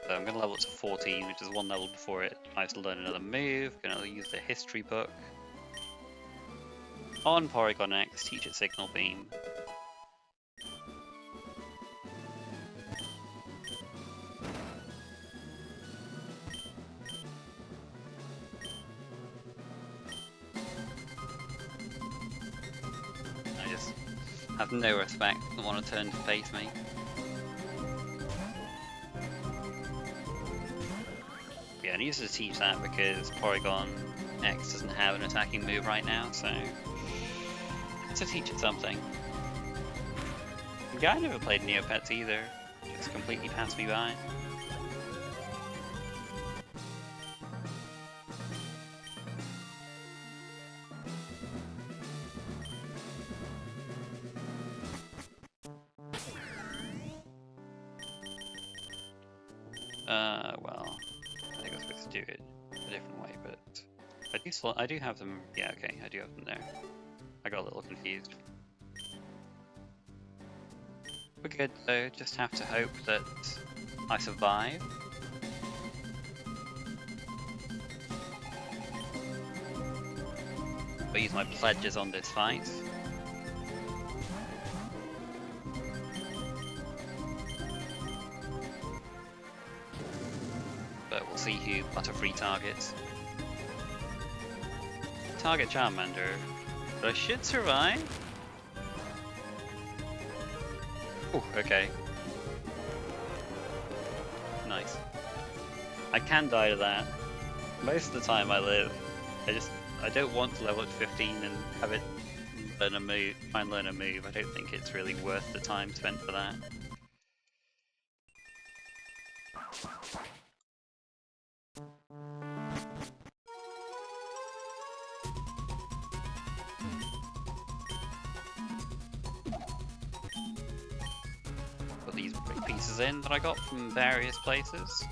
So I'm going to level it to 14, which is one level before it tries to learn another move. Going to use the history book. On Porygon X, teach it Signal Beam. Have no respect and want to turn to face me. Yeah, I need to teach that because Porygon X doesn't have an attacking move right now, so I have to teach it something. Yeah, I never played Neopets either, just completely passed me by. Well, I think I was supposed to do it a different way, but I do have them. Yeah, okay, I do have them there. I got a little confused. We're good though, just have to hope that I survive. I'll use my pledges on this fight. But we'll see who Butterfree targets. Target Charmander. But I should survive. Oh, okay. Nice. I can die to that. Most of the time I live. I don't want to level up to 15 and have it learn a move, try and learn a move. I don't think it's really worth the time spent for that. Put these brick pieces in that I got from various places.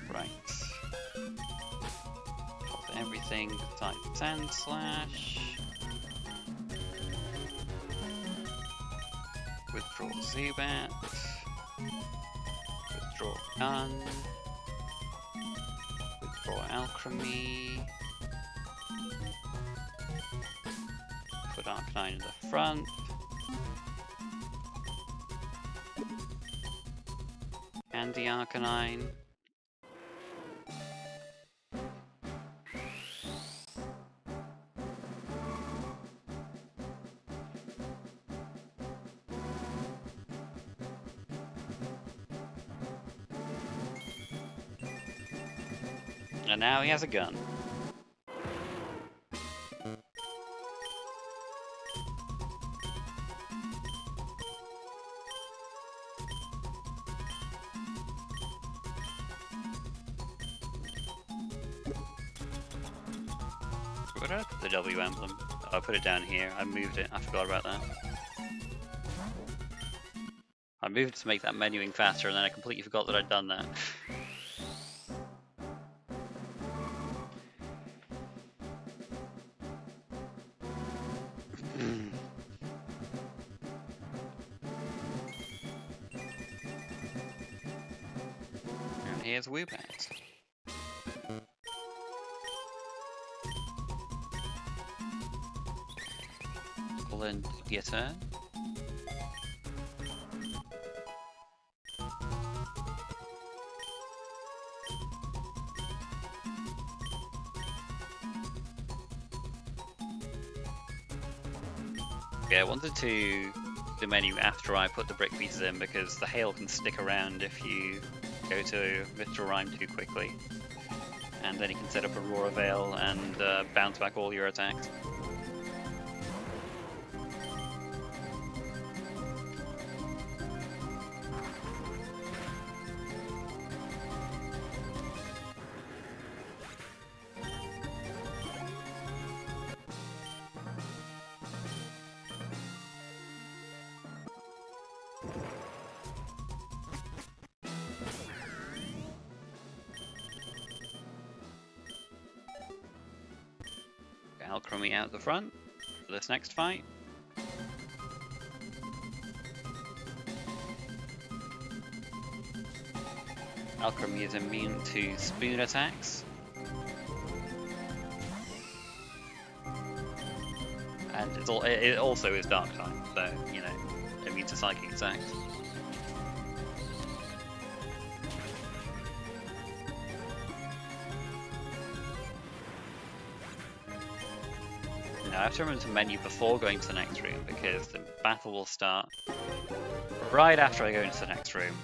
Right. Pop everything besides Sand Slash. Withdraw Zubat. Withdraw Gun. Withdraw Alchemy. Put Arcanine in the front. Candy Arcanine. And now he has a gun. Where did I put the W emblem? Oh, I put it down here. I moved it. I forgot about that. I moved it to make that menuing faster, and then I completely forgot that I'd done that. And here's Woobat. Learn your turn. Yeah, I wanted to do the menu after I put the brick pieces in because the hail can stick around if you go to Mr. Rhyme too quickly. And then you can set up Aurora Veil and bounce back all your attacks. Alchemy out the front for this next fight. Alchemy is immune to spoon attacks. And it also is Dark type, so, you know, immune to psychic attacks. I have to remember to menu before going to the next room because the battle will start right after I go into the next room.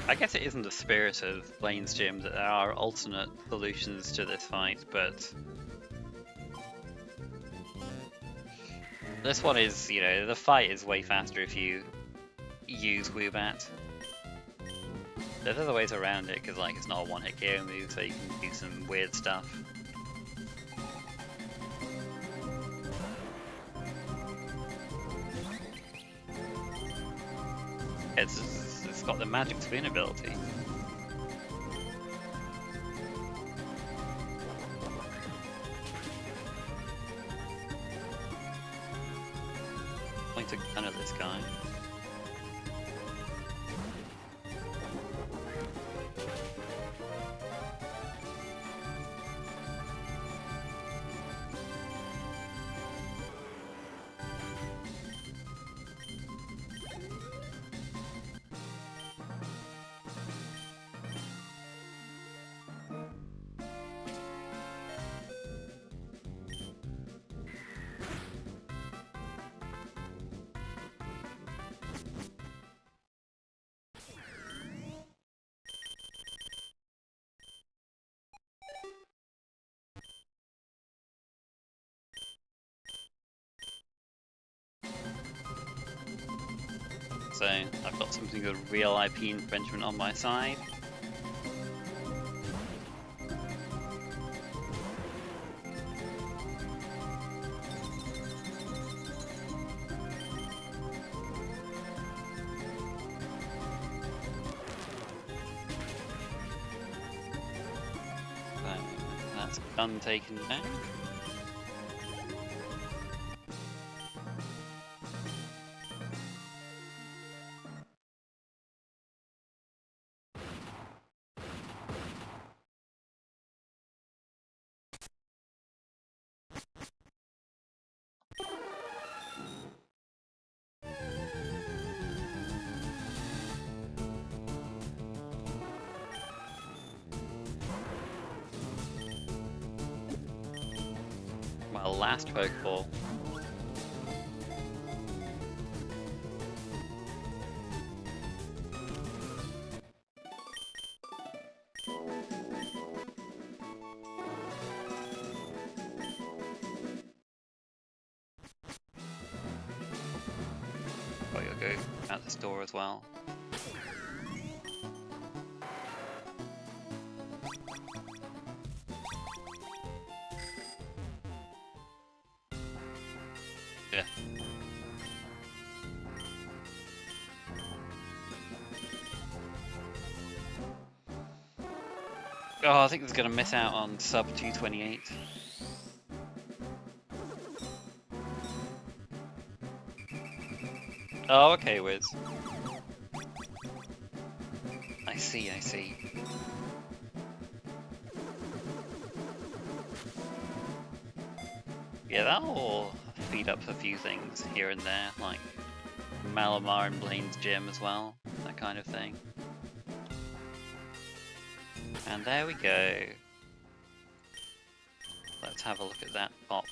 I guess it isn't the spirit of Blaine's Gym that there are alternate solutions to this fight, but this one is, you know, the fight is way faster if you use Woobat. There's other ways around it, because like it's not a one-hit KO move, so you can do some weird stuff. It's got the magic spin ability. Point a gun at this guy. So I've got something called real IP infringement on my side. That's gun taken down. My last Pokeball. Oh, you'll go out the store as well. Yeah. Oh, I think it's gonna miss out on sub 228. Oh, okay, Wiz. I see, I see. Yeah, that'll feed up a few things here and there, like Malamar and Blaine's gym as well, that kind of thing. And there we go. Let's have a look at that pop.